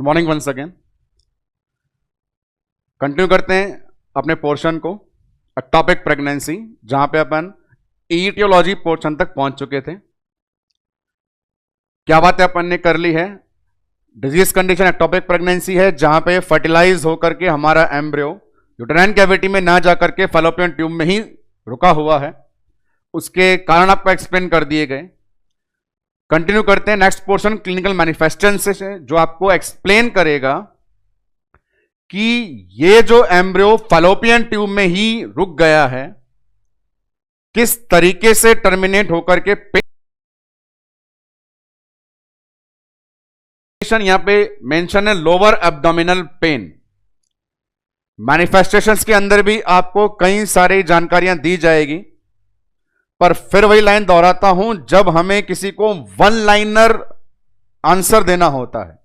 Good morning once again. Continue करते हैं अपने पोर्शन को, टॉपिक प्रेगनेंसी, जहां पे अपन ईटियोलॉजी पोर्शन तक पहुंच चुके थे। क्या बातें अपन ने कर ली है? डिजीज कंडीशन एक्टोपिक प्रेगनेंसी है, जहां पे फर्टिलाइज होकर के हमारा एम्ब्रियो यूटेराइन कैविटी में ना जाकर के फैलोपियन ट्यूब में ही रुका हुआ है। उसके कारण आपको एक्सप्लेन कर दिए गए। कंटिन्यू करते हैं नेक्स्ट पोर्शन, क्लिनिकल मैनिफेस्टेशन से, जो आपको एक्सप्लेन करेगा कि ये जो एम्ब्रियो फैलोपियन ट्यूब में ही रुक गया है, किस तरीके से टर्मिनेट होकर के यहां पे मेंशन है लोअर एब्डोमिनल पेन। मैनिफेस्टेशंस के अंदर भी आपको कई सारी जानकारियां दी जाएगी, पर फिर वही लाइन दोहराता हूं, जब हमें किसी को वन लाइनर आंसर देना होता है,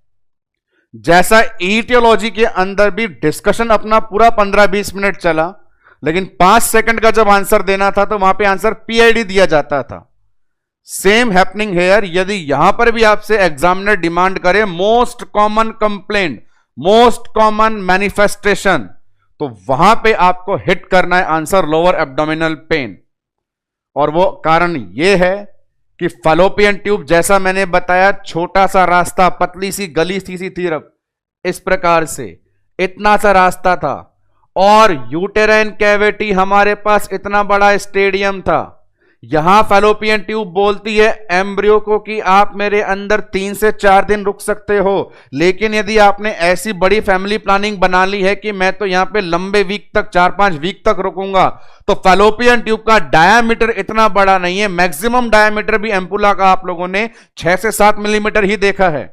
जैसा ईटियोलॉजी के अंदर भी डिस्कशन अपना पूरा 15-20 मिनट चला, लेकिन 5 सेकंड का जब आंसर देना था तो वहां पे आंसर पीआईडी दिया जाता था। Same happening here. यदि यहां पर भी आपसे एग्जामिनर डिमांड करे most common complaint, most common manifestation, तो वहां पे आपको हिट करना है आंसर लोअर एब्डोमिनल पेन। और वो कारण ये है कि फैलोपियन ट्यूब, जैसा मैंने बताया, छोटा सा रास्ता, पतली सी गली सी थी, इस प्रकार से इतना सा रास्ता था, और यूटेराइन कैविटी हमारे पास इतना बड़ा स्टेडियम था। यहां फैलोपियन ट्यूब बोलती है एम्ब्रियो को कि आप मेरे अंदर 3 से 4 दिन रुक सकते हो, लेकिन यदि आपने ऐसी बड़ी फैमिली प्लानिंग बना ली है कि मैं तो यहां पे लंबे वीक तक, 4-5 वीक तक रुकूंगा, तो फैलोपियन ट्यूब का डायामीटर इतना बड़ा नहीं है। मैक्सिमम डायामीटर भी एम्पुला का आप लोगों ने 6 से 7 मिलीमीटर ही देखा है।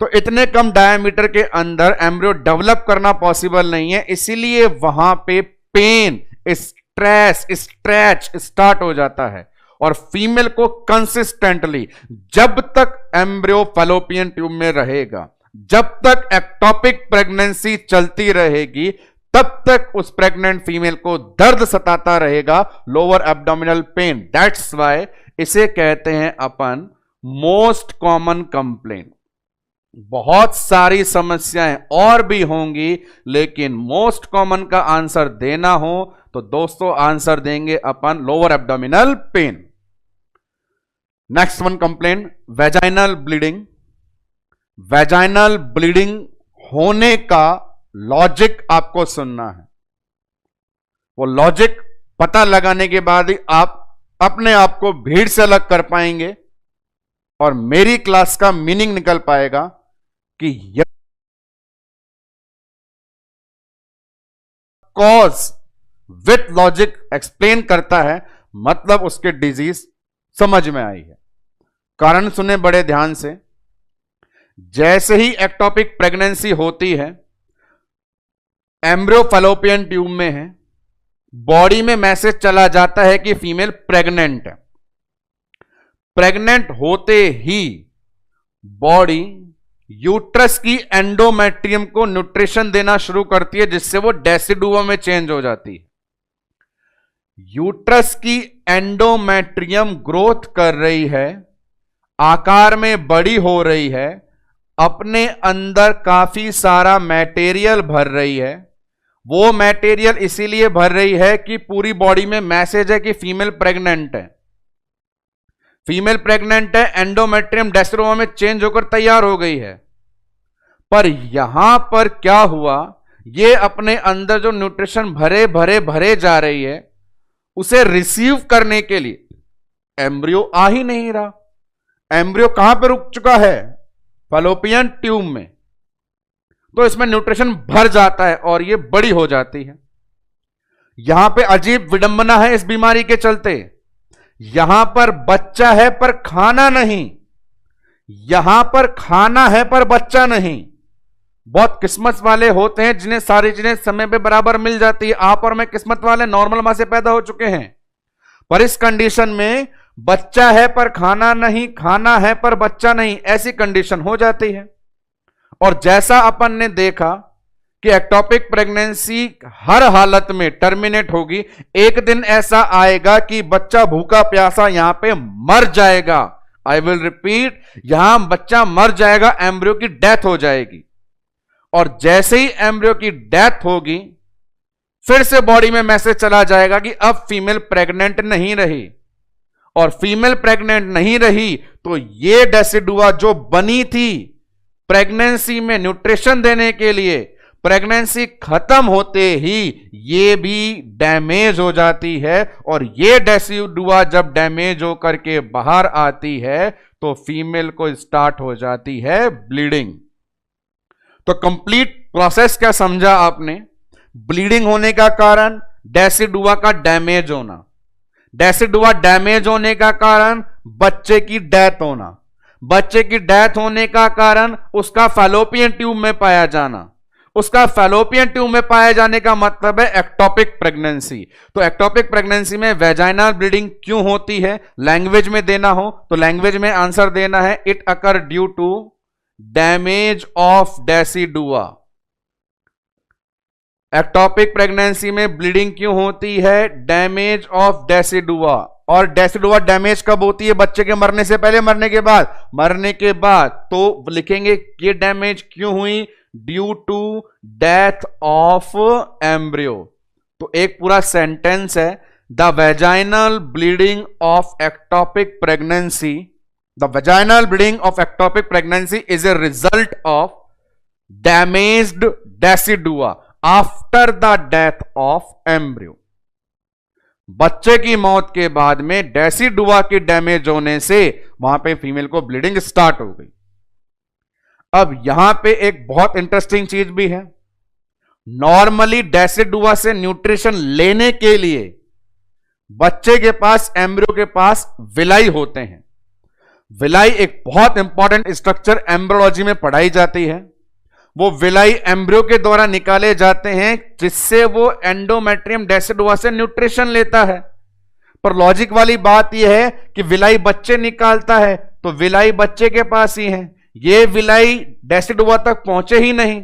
तो इतने कम डायामीटर के अंदर एम्ब्रियो डेवलप करना पॉसिबल नहीं है, इसीलिए वहां पे पेन, स्ट्रेस, स्ट्रेच स्टार्ट हो जाता है। और फीमेल को कंसिस्टेंटली, जब तक एम्ब्रियो फैलोपियन ट्यूब में रहेगा, जब तक एक्टोपिक प्रेगनेंसी चलती रहेगी, तब तक उस प्रेग्नेंट फीमेल को दर्द सताता रहेगा, lower abdominal pen. That's why इसे कहते हैं अपन मोस्ट कॉमन कंप्लेंट। बहुत सारी समस्याएं और भी होंगी, लेकिन मोस्ट कॉमन का आंसर देना हो तो दोस्तों आंसर देंगे अपन lower abdominal pain. Next one complaint, vaginal bleeding. Vaginal bleeding होने का लॉजिक आपको सुनना है। वो लॉजिक पता लगाने के बाद ही आप अपने आप को भीड़ से अलग कर पाएंगे और मेरी क्लास का मीनिंग निकल पाएगा कि कॉज विथ लॉजिक एक्सप्लेन करता है, मतलब उसके डिजीज समझ में आई है। कारण सुने बड़े ध्यान से। जैसे ही एक्टोपिक प्रेगनेंसी होती है, एम्ब्रियो फैलोपियन ट्यूब में है, बॉडी में मैसेज चला जाता है कि फीमेल प्रेग्नेंट है। प्रेग्नेंट होते ही बॉडी यूट्रस की एंडोमेट्रियम को न्यूट्रिशन देना शुरू करती है, जिससे वो डेसिडुआ में चेंज हो जाती है। यूट्रस की एंडोमेट्रियम ग्रोथ कर रही है, आकार में बड़ी हो रही है, अपने अंदर काफी सारा मटेरियल भर रही है। वो मटेरियल इसीलिए भर रही है कि पूरी बॉडी में मैसेज है कि फीमेल प्रेग्नेंट है। फीमेल प्रेग्नेंट है, एंडोमेट्रियम डेसिडुआ में चेंज होकर तैयार हो गई है। पर यहां पर क्या हुआ, ये अपने अंदर जो न्यूट्रिशन भरे जा रही है, उसे रिसीव करने के लिए एम्ब्रियो आ ही नहीं रहा। एम्ब्रियो कहां पर रुक चुका है? फैलोपियन ट्यूब में। तो इसमें न्यूट्रिशन भर जाता है और ये बड़ी हो जाती है। यहां पे अजीब विडंबना है इस बीमारी के चलते। यहां पर बच्चा है पर खाना नहीं, यहां पर खाना है पर बच्चा नहीं। बहुत किस्मत वाले होते हैं जिन्हें सारी चीजें समय पे बराबर मिल जाती है। आप और मैं किस्मत वाले, नॉर्मल मां से पैदा हो चुके हैं। पर इस कंडीशन में बच्चा है पर खाना नहीं, खाना है पर बच्चा नहीं, ऐसी कंडीशन हो जाती है। और जैसा अपन ने देखा कि एक्टोपिक प्रेगनेंसी हर हालत में टर्मिनेट होगी, एक दिन ऐसा आएगा कि बच्चा भूखा प्यासा यहां पे मर जाएगा। आई विल रिपीट, यहां बच्चा मर जाएगा, एम्ब्रियो की डेथ हो जाएगी। और जैसे ही एम्ब्रियो की डेथ होगी फिर से बॉडी में मैसेज चला जाएगा कि अब फीमेल प्रेग्नेंट नहीं रही, और फीमेल प्रेग्नेंट नहीं रही तो ये डेसिडुआ जो बनी थी प्रेगनेंसी में न्यूट्रिशन देने के लिए, प्रेगनेंसी खत्म होते ही ये भी डैमेज हो जाती है, और ये डेसिडुआ जब डैमेज होकर के बाहर आती है तो फीमेल को स्टार्ट हो जाती है ब्लीडिंग। तो कंप्लीट प्रोसेस क्या समझा आपने? ब्लीडिंग होने का कारण डेसिडुआ का डैमेज होना, डेसिडुआ डैमेज होने का कारण बच्चे की डेथ होना, बच्चे की डेथ होने का कारण उसका फैलोपियन ट्यूब में पाया जाना, उसका फैलोपियन ट्यूब में पाए जाने का मतलब है एक्टोपिक प्रेगनेंसी। तो एक्टोपिक प्रेगनेंसी में वेजाइनल ब्लीडिंग क्यों होती है? लैंग्वेज में देना हो तो लैंग्वेज में आंसर देना है it occur due to damage of decidua. Ectopic pregnancy में ब्लीडिंग क्यों होती है? Damage of decidua. और डेसिडुआ डैमेज कब होती है? बच्चे के मरने से पहले, मरने के बाद? मरने के बाद। तो लिखेंगे ये डैमेज क्यों हुई? Due to death of embryo. तो एक पूरा सेंटेंस है, the vaginal bleeding of ectopic pregnancy, the vaginal bleeding of ectopic pregnancy is a result of damaged decidua after the death of embryo. बच्चे की मौत के बाद में डेसिडुआ के डैमेज होने से वहां पे फीमेल को ब्लीडिंग स्टार्ट हो गई। अब यहां पे एक बहुत इंटरेस्टिंग चीज भी है, नॉर्मली डेसिडुआ से न्यूट्रिशन लेने के लिए बच्चे के पास, एम्ब्रियो के पास विलाई होते हैं। विलाई एक बहुत इंपॉर्टेंट स्ट्रक्चर एम्ब्रियोलॉजी में पढ़ाई जाती है। वो विलाई एम्ब्रियो के द्वारा निकाले जाते हैं जिससे वो एंडोमेट्रियम डेसिडुआ से न्यूट्रिशन लेता है। पर लॉजिक वाली बात यह है कि विलाई बच्चे निकालता है तो विलाई बच्चे के पास ही है, ये विलाई डेसिडुआ तक पहुंचे ही नहीं।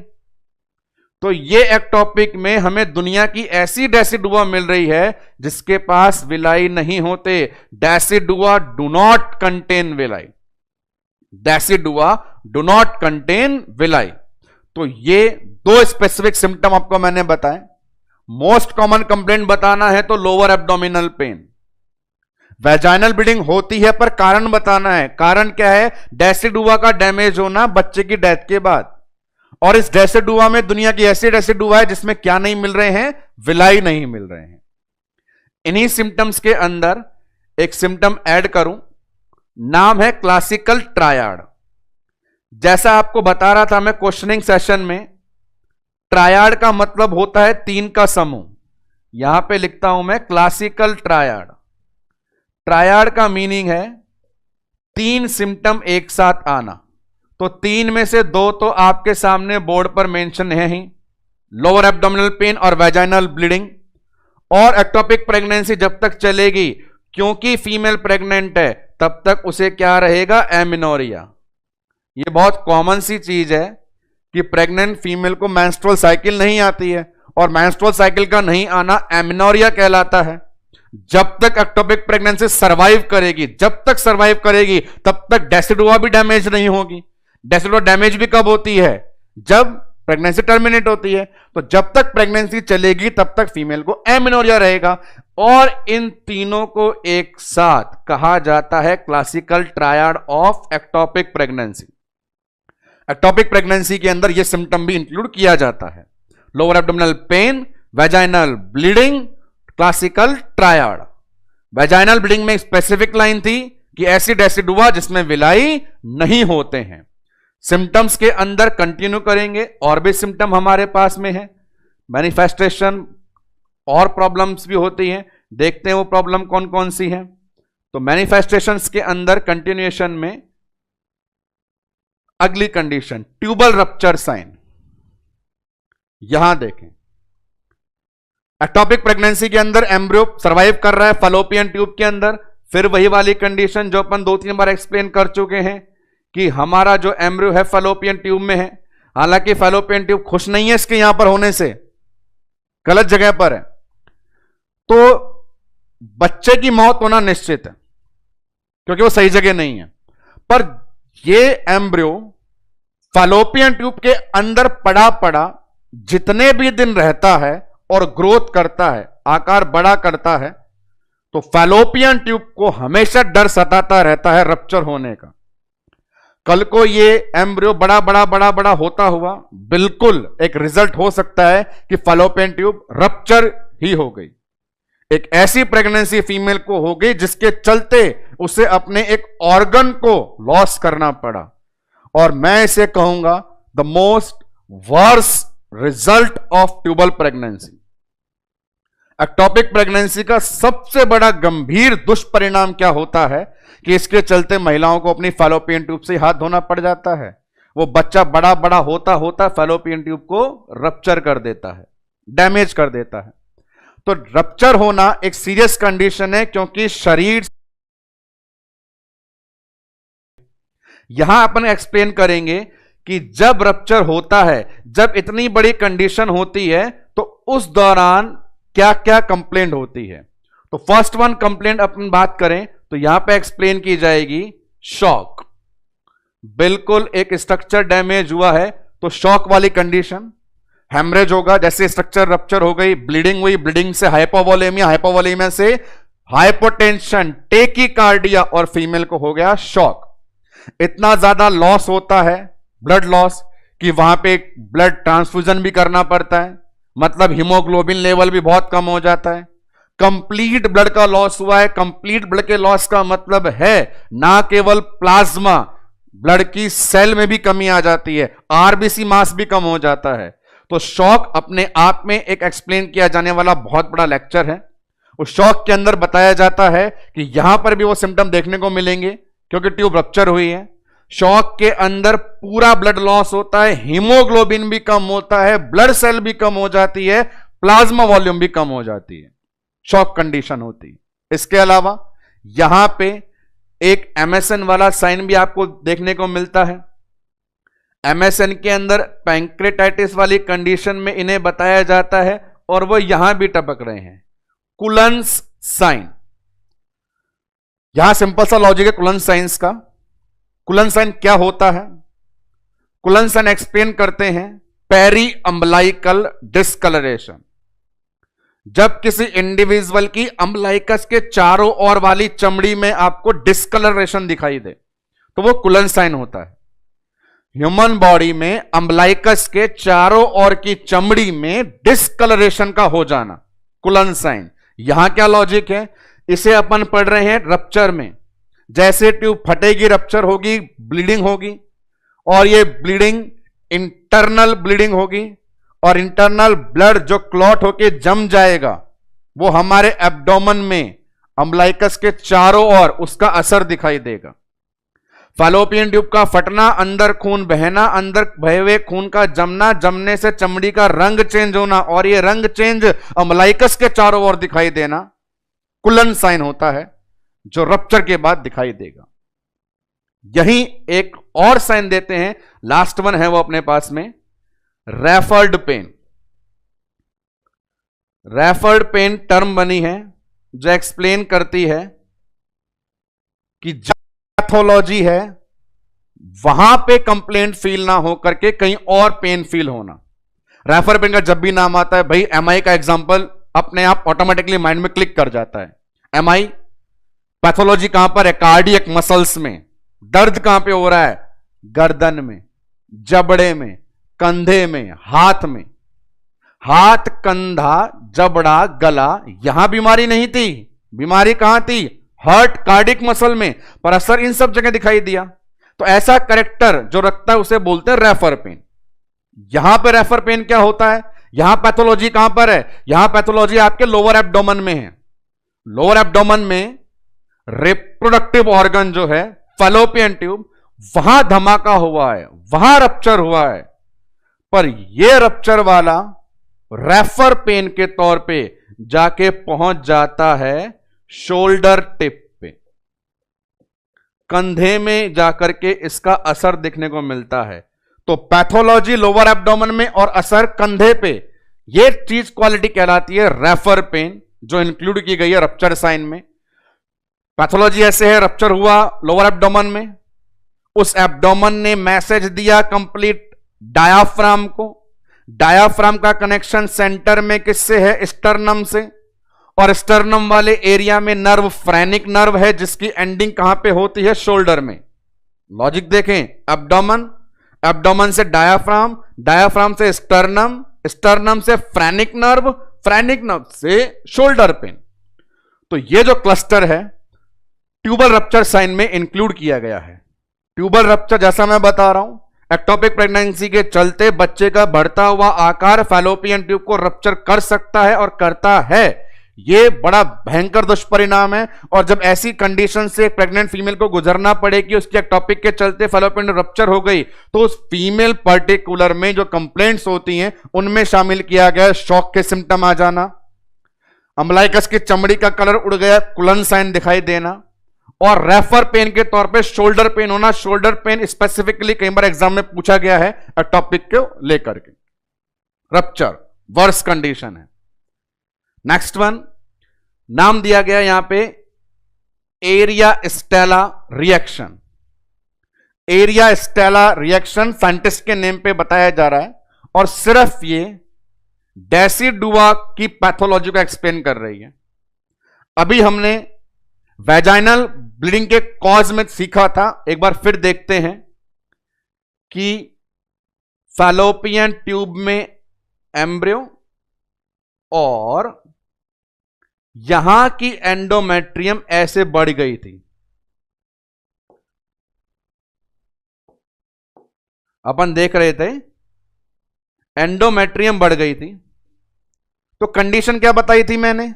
तो ये एक्टोपिक में हमें दुनिया की ऐसी डेसिडुआ मिल रही है जिसके पास विलाई नहीं होते। Decidua do not contain villi, decidua do not contain villi. तो ये दो स्पेसिफिक सिम्टम आपको मैंने बताए। मोस्ट कॉमन कंप्लेंट बताना है तो lower abdominal pen, vaginal bleeding होती है पर कारण बताना है। कारण क्या है? डेसिडुआ का डैमेज होना बच्चे की डेथ के बाद। और इस डेसिडुआ में दुनिया की ऐसी डेसिडुआ है जिसमें क्या नहीं मिल रहे हैं? विलाई नहीं मिल रहे हैं। इन्हीं सिम्टम्स के अंदर एक सिम्टम ऐड करूं, नाम है क्लासिकल ट्रायड। जैसा आपको बता रहा था मैं क्वेश्चनिंग सेशन में, ट्रायड का मतलब होता है तीन का समूह। यहां पे लिखता हूं मैं क्लासिकल ट्रायड। ट्रायड का मीनिंग है तीन सिम्टम एक साथ आना। तो तीन में से दो तो आपके सामने बोर्ड पर मेंशन है ही, लोअर एब्डोमिनल पेन और वेजाइनल ब्लीडिंग। और एक्टोपिक प्रेगनेंसी जब तक चलेगी, क्योंकि फीमेल प्रेग्नेंट है, तब तक उसे क्या रहेगा? एमिनोरिया। ये बहुत कॉमन सी चीज है कि प्रेग्नेंट फीमेल को मेंस्ट्रुअल साइकिल नहीं आती है, और मेंस्ट्रुअल साइकिल का नहीं आना एमिनोरिया कहलाता है। जब तक एक्टोपिक प्रेगनेंसी सरवाइव करेगी, जब तक सरवाइव करेगी, तब तक डेसिडुआ भी डैमेज नहीं होगी। डेसिडुआ डैमेज भी कब होती है? जब प्रेगनेंसी टर्मिनेट होती है। तो जब तक प्रेगनेंसी चलेगी तब तक फीमेल को एमिनोरिया रहेगा। और इन तीनों को एक साथ कहा जाता है classical triad of ectopic pregnancy. Ectopic pregnancy के अंदर यह सिम्टम भी इंक्लूड किया जाता है, lower abdominal pen, vaginal bleeding, classical triad. Vaginal bleeding में स्पेसिफिक लाइन थी कि ऐसी डेसिडुआ जिसमें विलाई नहीं होते हैं। सिम्टम्स के अंदर कंटिन्यू करेंगे, और भी सिम्टम हमारे पास में है, मैनिफेस्टेशन और प्रॉब्लम्स भी होती हैं। देखते हैं वो प्रॉब्लम कौन कौन सी है। तो मैनिफेस्टेशंस के अंदर कंटिन्यूएशन में अगली कंडीशन ट्यूबल रप्चर साइन। यहां देखें, एक्टोपिक प्रेगनेंसी के अंदर एम्ब्रियो सरवाइव कर रहा है फैलोपियन ट्यूब के अंदर। फिर वही वाली कंडीशन जो अपन 2-3 बार एक्सप्लेन कर चुके हैं कि हमारा जो एम्ब्रियो है फैलोपियन ट्यूब में है। हालांकि फैलोपियन ट्यूब खुश नहीं है इसके यहां पर होने से, गलत जगह पर है। तो बच्चे की मौत होना निश्चित है क्योंकि वो सही जगह नहीं है। पर ये एम्ब्रियो फैलोपियन ट्यूब के अंदर पड़ा पड़ा जितने भी दिन रहता है और ग्रोथ करता है, आकार बड़ा करता है, तो फैलोपियन ट्यूब को हमेशा डर सताता रहता है रप्चर होने का। कल को ये एम्ब्रियो बड़ा बड़ा बड़ा बड़ा होता हुआ बिल्कुल एक रिजल्ट हो सकता है कि फैलोपियन ट्यूब रप्चर ही हो गई। एक ऐसी प्रेगनेंसी फीमेल को हो गई जिसके चलते उसे अपने एक ऑर्गन को लॉस करना पड़ा, और मैं इसे कहूंगा the most worse result of tubal pregnancy. Ectopic pregnancy का सबसे बड़ा गंभीर दुष्परिणाम क्या होता है कि इसके चलते महिलाओं को अपनी फैलोपियन ट्यूब से हाथ धोना पड़ जाता है। वो बच्चा बड़ा बड़ा होता होता फैलोपियन ट्यूब को रप्चर कर देता है, डैमेज कर देता है। तो रप्चर होना एक सीरियस कंडीशन है, क्योंकि शरीर, यहां अपन एक्सप्लेन करेंगे कि जब रप्चर होता है, जब इतनी बड़ी कंडीशन होती है, तो उस दौरान क्या क्या कंप्लेंट होती है। तो फर्स्ट वन कंप्लेंट अपन बात करें तो यहां पे एक्सप्लेन की जाएगी शॉक। बिल्कुल एक स्ट्रक्चर डैमेज हुआ है तो शॉक वाली कंडीशन, हेमरेज होगा, जैसे स्ट्रक्चर रप्चर हो गई, ब्लीडिंग हुई, ब्लीडिंग से हाइपोवोलेमिया, हाइपोवोलेमिया से हाइपोटेंशन, टेकीकार्डिया, और फीमेल को हो गया शॉक। इतना ज्यादा लॉस होता है, ब्लड लॉस, कि वहां पे ब्लड ट्रांसफ्यूजन भी करना पड़ता है, मतलब हीमोग्लोबिन लेवल भी बहुत कम हो जाता है। कंप्लीट ब्लड का लॉस हुआ है। कंप्लीट ब्लड के लॉस का मतलब है ना केवल प्लाज्मा, ब्लड की सेल में भी कमी आ जाती है, आरबीसी मास भी कम हो जाता है। तो शॉक अपने आप में एक एक्सप्लेन किया जाने वाला बहुत बड़ा लेक्चर है। उस शॉक के अंदर बताया जाता है कि यहां पर भी वो सिम्टम देखने को मिलेंगे क्योंकि ट्यूब रप्चर हुई है। शॉक के अंदर पूरा ब्लड लॉस होता है, हीमोग्लोबिन भी कम होता है, ब्लड सेल भी कम हो जाती है, प्लाज्मा वॉल्यूम भी कम हो जाती है, शॉक कंडीशन होती है। इसके अलावा यहां पे एक एमएसएन वाला साइन भी आपको देखने को मिलता है। एमएसएन के अंदर पैंक्रेटाइटिस वाली कंडीशन में इन्हें बताया जाता है, और वो यहां भी टपक रहे हैं, कुलन्स साइन। यहां सिंपल सा लॉजिक है कुलन साइंस का। कुलन साइन क्या होता है? कुलन साइन एक्सप्लेन करते हैं पेरी अम्बलाइकल डिस्कलरेशन। जब किसी इंडिविजुअल की अम्बलाइकस के चारों ओर वाली चमड़ी में आपको डिस्कलरेशन दिखाई दे तो वो कुलन साइन होता है। ह्यूमन बॉडी में अम्बलाइकस के चारों ओर की चमड़ी में डिस्कलरेशन का हो जाना, कुलन साइन। यहां क्या लॉजिक है? इसे अपन पढ़ रहे हैं रप्चर में। जैसे ट्यूब फटेगी, रप्चर होगी, ब्लीडिंग होगी, और ये ब्लीडिंग इंटरनल ब्लीडिंग होगी, और इंटरनल ब्लड जो क्लॉट होके जम जाएगा वो हमारे एब्डोमेन में अम्बलाइकस के चारों ओर उसका असर दिखाई देगा। फैलोपियन ट्यूब का फटना, अंदर खून बहना, अंदर बहे हुए खून का जमना, जमने से चमड़ी का रंग चेंज होना, और ये रंग चेंज अम्बलाइकस के चारों ओर दिखाई देना कुलन साइन होता है, जो रप्चर के बाद दिखाई देगा। यही एक और साइन देते हैं, लास्ट वन है वो अपने पास में, referred pain. Referred pain term बनी है जो एक्सप्लेन करती है कि जब पैथोलॉजी है वहां पे कंप्लेंट फील ना हो करके कहीं और पेन फील होना। रेफर पेन का जब भी नाम आता है भाई, एमआई का एग्जांपल अपने आप ऑटोमेटिकली माइंड में क्लिक कर जाता है। एमआई पैथोलॉजी कहां पर है? कार्डियक मसल्स में। दर्द कहां पे हो रहा है? गर्दन में, जबड़े में, कंधे में, हाथ में। हाथ, कंधा, जबड़ा, गला, यहां बीमारी नहीं थी। बीमारी कहां थी? हार्ट, कार्डियक मसल में, पर असर इन सब जगह दिखाई दिया। तो ऐसा करेक्टर जो रखता है उसे बोलते हैं रेफर पेन। यहां पर रेफर पेन क्या होता है? यहां पैथोलॉजी कहां पर है? यहां पैथोलॉजी आपके लोअर एब्डोमेन में है। लोअर एब्डोमेन में रिप्रोडक्टिव ऑर्गन जो है फैलोपियन ट्यूब, वहां धमाका हुआ है, वहां रप्चर हुआ है। पर यह रप्चर वाला रेफर पेन के तौर पे जाके पहुंच जाता है शोल्डर टिप पे, कंधे में जाकर के इसका असर दिखने को मिलता है। तो पैथोलॉजी लोअर एब्डोमेन में और असर कंधे पे, यह चीज क्वालिटी कहलाती है रेफर पेन, जो इंक्लूड की गई है रप्चर साइन में। पैथोलॉजी ऐसे है, रप्चर हुआ लोअर एब्डोमेन में, उस एब्डोमेन ने मैसेज दिया कंप्लीट डायाफ्राम को। डायाफ्राम का कनेक्शन सेंटर में किससे है? स्टर्नम से। और स्टर्नम वाले एरिया में नर्व फ्रेनिक नर्व है, जिसकी एंडिंग कहां पे होती है? शोल्डर में। लॉजिक देखें, एब्डोमेन, एब्डोमेन से डायाफ्राम, डायाफ्राम से स्टर्नम, स्टर्नम से फ्रेनिक नर्व, फ्रेनिक नर्व से शोल्डर पेन। तो ये जो क्लस्टर है ट्यूबल रप्चर साइन में इंक्लूड किया गया है। ट्यूबल रप्चर जैसा मैं बता रहा हूं, एक्टोपिक प्रेगनेंसी के चलते बच्चे का बढ़ता हुआ आकार फैलोपियन ट्यूब को रप्चर कर सकता है और करता है। यह बड़ा भयंकर दुष्परिणाम है। और जब ऐसी कंडीशन से प्रेग्नेंट फीमेल को गुजरना पड़े कि उसके एक्टोपिक के चलते फैलोपियन ट्यूब रप्चर हो गई, तो उस फीमेल पर्टिकुलर में जो कंप्लेंट्स होती हैं उनमें शामिल किया गया शॉक के सिम्टम आ जाना, अम्बलाइकस की चमड़ी का कलर उड़ गया, कुलन साइन दिखाई देना, और रेफर पेन के तौर पे शोल्डर पेन होना। शोल्डर पेन स्पेसिफिकली कई बार एग्जाम में पूछा गया है एक्टोपिक को लेकर के। रप्चर वर्स कंडीशन है। नेक्स्ट वन नाम दिया गया यहां पे area Stella reaction. Area Stella reaction scientist के नेम पे बताया जा रहा है और सिर्फ ये डेसिडुआ की पैथोलॉजी को एक्सप्लेन कर रही है। अभी हमने वैजाइनल ब्लीडिंग के कॉज में सीखा था, एक बार फिर देखते हैं कि फैलोपियन ट्यूब में एम्ब्रियो और यहां की एंडोमेट्रियम ऐसे बढ़ गई थी। अपन देख रहे थे एंडोमेट्रियम बढ़ गई थी। तो कंडीशन क्या बताई थी मैंने?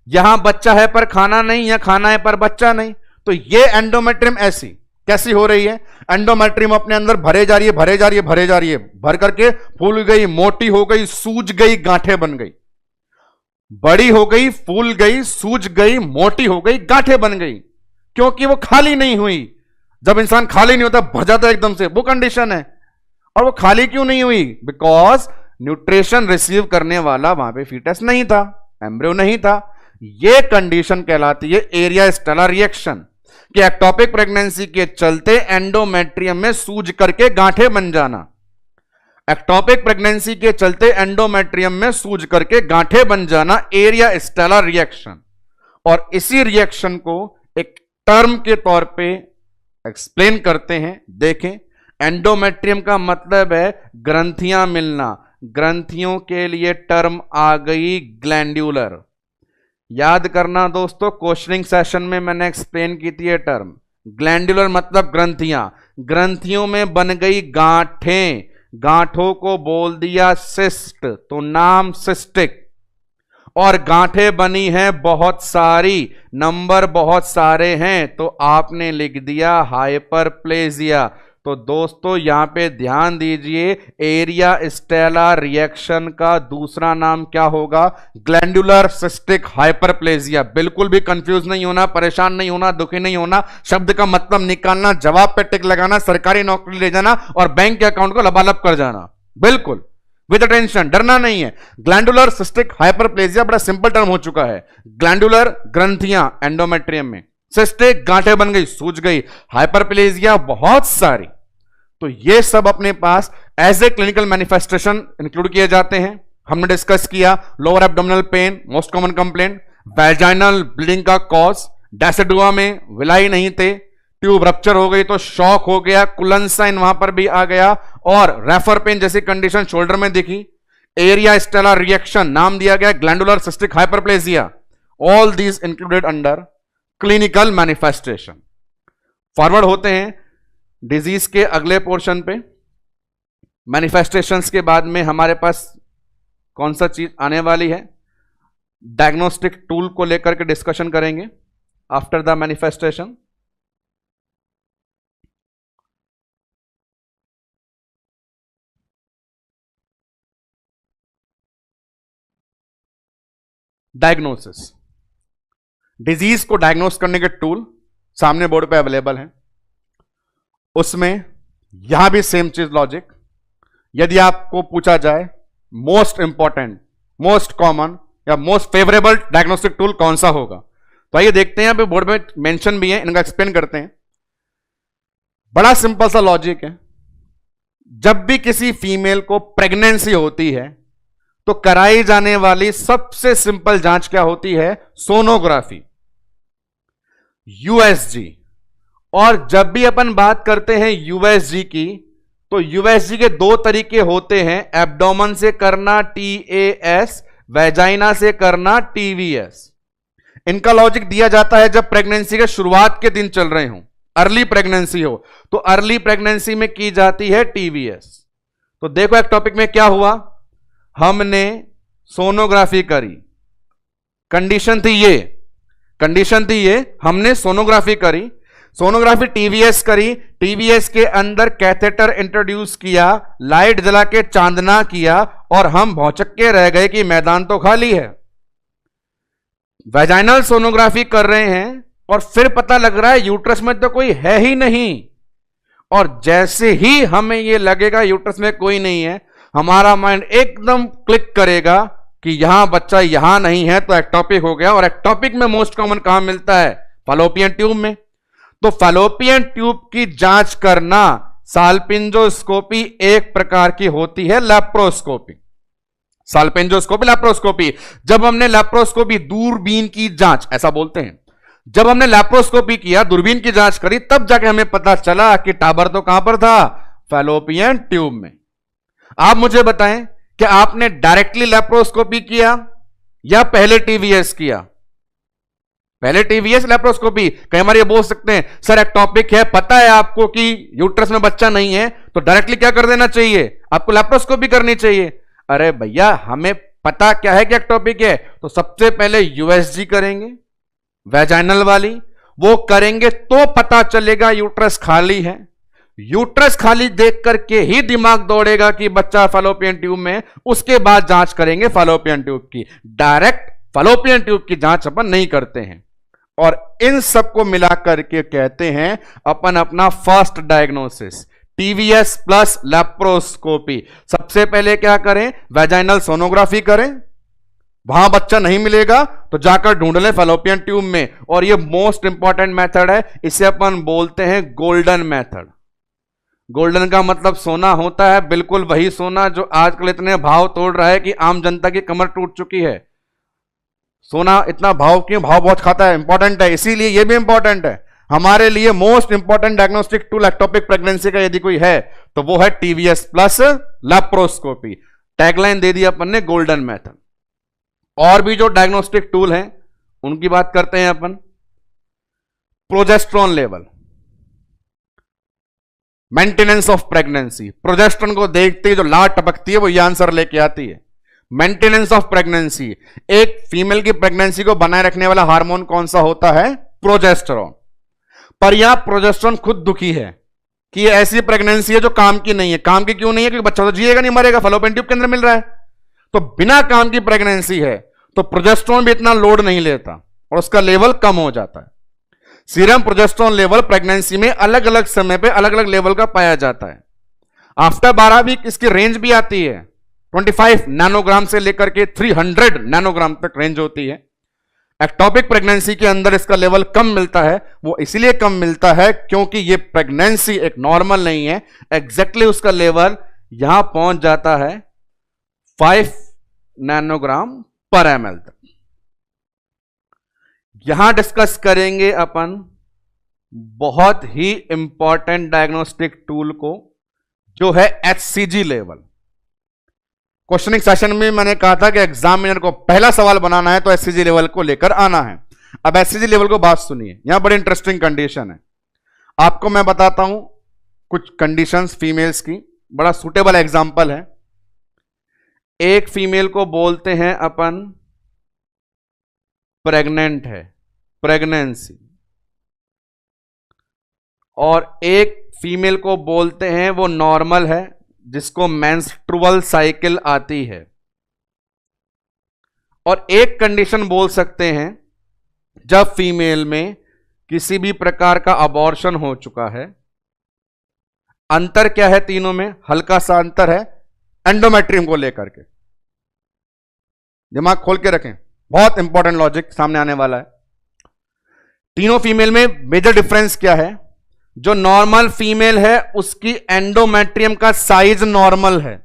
यहां बच्चा है पर खाना नहीं, या खाना है पर बच्चा नहीं। तो ये एंडोमेट्रियम ऐसी कैसी हो रही है? एंडोमेट्रियम अपने अंदर भरे जा रही है, भरे जा रही है, भरे जा रही है, भर करके फूल गई, मोटी हो गई, सूज गई, गांठें बन गई। बड़ी हो गई, फूल गई, सूज गई, मोटी हो गई, गांठें बन गई, क्योंकि वो खाली नहीं हुई। जब इंसान खाली नहीं होता भर जाता है एकदम से, वो कंडीशन है। और वो खाली क्यों नहीं हुई? बिकॉज न्यूट्रिशन रिसीव करने वाला वहां पे फीटस नहीं था, एम्ब्रियो नहीं था। ये कंडीशन कहलाती है एरिया स्टेला रिएक्शन, कि एक्टोपिक प्रेगनेंसी के चलते एंडोमेट्रियम में सूज करके गांठें बन जाना। एक्टोपिक प्रेगनेंसी के चलते एंडोमेट्रियम में सूज करके गांठें बन जाना, एरिया स्टेला रिएक्शन। और इसी रिएक्शन को एक टर्म के तौर पे एक्सप्लेन करते हैं। देखें, एंडोमेट्रियम का मतलब है ग्रंथियां मिलना। ग्रंथियों के लिए टर्म आ गई ग्लैंड्यूलर। याद करना दोस्तों, क्वेश्चनिंग सेशन में मैंने एक्सप्लेन की थी ये टर्म। ग्लैंड्यूलर मतलब ग्रंथियां, ग्रंथियों में बन गई गांठें, गांठों को बोल दिया सिस्ट, तो नाम सिस्टिक। और गांठें बनी हैं बहुत सारी, नंबर बहुत सारे हैं, तो आपने लिख दिया हाइपरप्लेजिया। तो दोस्तों यहां पे ध्यान दीजिए, एरिया स्टेला रिएक्शन का दूसरा नाम क्या होगा? Glandular cystic hyperplasia. बिल्कुल भी कंफ्यूज नहीं होना, परेशान नहीं होना, दुखी नहीं होना। शब्द का मतलब निकालना, जवाब पे टिक लगाना, सरकारी नौकरी ले जाना और बैंक के अकाउंट को लबालब कर जाना, बिल्कुल विद टेंशन, डरना नहीं है। ग्लैंडुलर सिस्टिक हाइपरप्लेजिया बड़ा सिंपल टर्म हो चुका है। ग्लैंडुलर ग्रंथियां एंडोमेट्रियम में, सिस्टिक गांठें बन गई, सूज गई, हाइपरप्लेजिया बहुत सारी। तो ये सब अपने पास as a clinical manifestation include किए जाते हैं। हमने डिस्कस किया lower abdominal pain most common complaint, vaginal bleeding का कॉज, डेसिडुआ में विलाई नहीं थे, ट्यूब रप्चर हो गई तो शॉक हो गया, कुलन साइन वहां पर भी आ गया, और रेफर पेन जैसी कंडीशन शोल्डर में दिखी। एरिया स्टेला रिएक्शन नाम दिया गया glandular cystic hyperplasia. All these included under clinical manifestation. Forward होते हैं डिजीज के अगले पोर्शन पे। मैनिफेस्टेशंस के बाद में हमारे पास कौन सा चीज आने वाली है? डायग्नोस्टिक टूल को लेकर के डिस्कशन करेंगे after the manifestation. Diagnosis, disease को डायग्नोस करने के टूल सामने बोर्ड पे अवेलेबल हैं। उसमें यहां भी सेम चीज लॉजिक। यदि आपको पूछा जाए मोस्ट इंपॉर्टेंट, मोस्ट कॉमन या मोस्ट फेवरेबल डायग्नोस्टिक टूल कौन सा होगा, तो आइए देखते हैं। यहां पे बोर्ड में मेंशन भी है, इनका एक्सप्लेन करते हैं। बड़ा सिंपल सा लॉजिक है। जब भी किसी फीमेल को प्रेगनेंसी होती है तो कराई जाने वाली सबसे सिंपल जांच क्या होती है? Sonography, USG. और जब भी अपन बात करते हैं यूएसजी की, तो यूएसजी के दो तरीके होते हैं, एब्डोमेन से करना टीएएस, वेजाइना से करना टीवीएस। इनका लॉजिक दिया जाता है जब प्रेगनेंसी के शुरुआत के दिन चल रहे हो, अर्ली प्रेगनेंसी हो, तो अर्ली प्रेगनेंसी में की जाती है टीवीएस। तो देखो एक टॉपिक में क्या हुआ, हमने सोनोग्राफी करी, कंडीशन थी ये, हमने सोनोग्राफी करी, सोनोग्राफी टीवीएस करी, टीवीएस के अंदर कैथेटर इंट्रोड्यूस किया, लाइट जला के चांदना किया, और हम भौचक के रह गए कि मैदान तो खाली है। वेजाइनल सोनोग्राफी कर रहे हैं और फिर पता लग रहा है यूट्रस में तो कोई है ही नहीं, और जैसे ही हमें यह लगेगा यूट्रस में कोई नहीं है, हमारा माइंड एकदम क्लिक करेगा कि यहां बच्चा यहां नहीं है, तो एक्टोपिक हो गया। और एक्टोपिक में मोस्ट कॉमन कहां मिलता है? फैलोपियन ट्यूब में। तो फैलोपियन ट्यूब की जांच करना, साल्पिंजोस्कोपी एक प्रकार की होती है लैप्रोस्कोपी, साल्पिंजोस्कोपी, लैप्रोस्कोपी। जब हमने लैप्रोस्कोपी, दूरबीन की जांच ऐसा बोलते हैं, जब हमने लैप्रोस्कोपी किया, दूरबीन की जांच करी, तब जाके हमें पता चला कि टाबर तो कहां पर था? फैलोपियन ट्यूब में। आप मुझे बताएं कि आपने डायरेक्टली लैप्रोस्कोपी किया या पहले टीवीएस किया? पहले टीवीएस लैप्रोस्कोपी। कई बार ये बोल सकते हैं सर एक्टोपिक है, पता है आपको कि यूट्रस में बच्चा नहीं है, तो डायरेक्टली क्या कर देना चाहिए? आपको लैप्रोस्कोपी करनी चाहिए। अरे भैया, हमें पता क्या है कि एक्टोपिक है, तो सबसे पहले यूएसजी करेंगे, वेजाइनल वाली, वो करेंगे तो पता चलेगा यूट्रस खाली है। यूट्रस खाली देख करके ही दिमाग दौड़ेगा कि बच्चा फैलोपियन ट्यूब में, उसके बाद जांच करेंगे फैलोपियन ट्यूब की। डायरेक्ट फैलोपियन ट्यूब की जांच अपन नहीं करते हैं। और इन सबको मिलाकर के कहते हैं अपन अपना first diagnosis, TVS plus laparoscopy. सबसे पहले क्या करें? वेजाइनल सोनोग्राफी करें, वहां बच्चा नहीं मिलेगा तो जाकर ढूंढ लें फैलोपियन ट्यूब में। और ये मोस्ट इंपॉर्टेंट मेथड है, इसे अपन बोलते हैं गोल्डन मेथड। गोल्डन का मतलब सोना होता है, बिल्कुल वही सोना जो आजकल इतने भाव तोड़ रहा है कि आम जनता की कमर टूट चुकी है। सोना इतना भाव क्यों? भाव बहुत खाता है, इंपॉर्टेंट है, इसीलिए ये भी इंपॉर्टेंट है। हमारे लिए most important diagnostic tool ectopic pregnancy का यदि कोई है तो वो है टीवीएस प्लस लैप्रोस्कोपी। टैगलाइन दे दी अपन ने, गोल्डन मेथड। और भी जो डायग्नोस्टिक टूल हैं उनकी बात करते हैं अपन। Progesterone level, maintenance of pregnancy. Progesterone को देखते ही जो लाट टपकती है वो ये आंसर लेके आती है, मेंटेनेंस ऑफ प्रेगनेंसी। एक फीमेल की प्रेगनेंसी को बनाए रखने वाला हार्मोन कौन सा होता है? प्रोजेस्टेरोन। पर यहां प्रोजेस्टेरोन खुद दुखी है कि ये ऐसी प्रेगनेंसी है जो काम की नहीं है। काम की क्यों नहीं है? क्योंकि बच्चा तो जिएगा नहीं, मरेगा, फैलोपियन ट्यूब के अंदर मिल रहा है। तो बिना काम की प्रेगनेंसी है तो प्रोजेस्टेरोन भी इतना लोड नहीं लेता और उसका लेवल कम हो जाता है। सीरम प्रोजेस्टेरोन लेवल प्रेगनेंसी में अलग अलग समय पे अलग अलग लेवल का पाया जाता है। आफ्टर 12 वीक इसकी रेंज भी आती है, 25 नैनोग्राम से लेकर के 300 नैनोग्राम तक रेंज होती है। एक्टोपिक प्रेगनेंसी के अंदर इसका लेवल कम मिलता है। वो इसलिए कम मिलता है क्योंकि ये प्रेगनेंसी एक नॉर्मल नहीं है। एग्जैक्टली उसका लेवल यहां पहुंच जाता है 5 नैनोग्राम पर ml तक। यहां डिस्कस करेंगे अपन बहुत ही इंपॉर्टेंट डायग्नोस्टिक टूल को, जो है HCG लेवल। क्वेश्चनिंग सेशन में मैंने कहा था कि एग्जामिनर को पहला सवाल बनाना है तो HCG लेवल को लेकर आना है। अब HCG लेवल को बात सुनिए, यहां बड़ी इंटरेस्टिंग कंडीशन है। आपको मैं बताता हूं कुछ कंडीशंस फीमेल्स की, बड़ा सुटेबल एग्जांपल है। एक फीमेल को बोलते हैं अपन प्रेग्नेंट है, प्रेगनेंसी, और एक फीमेल को बोलते हैं वो नॉर्मल है, जिसको मेंस्ट्रुअल साइकिल आती है। और एक कंडीशन बोल सकते हैं जब फीमेल में किसी भी प्रकार का अबॉर्शन हो चुका है। अंतर क्या है तीनों में? हल्का सा अंतर है एंडोमेट्रियम को लेकर के। दिमाग खोल के रखें, बहुत इंपॉर्टेंट लॉजिक सामने आने वाला है। तीनों फीमेल में मेजर डिफरेंस क्या है? जो नॉर्मल फीमेल है उसकी एंडोमेट्रियम का साइज नॉर्मल है,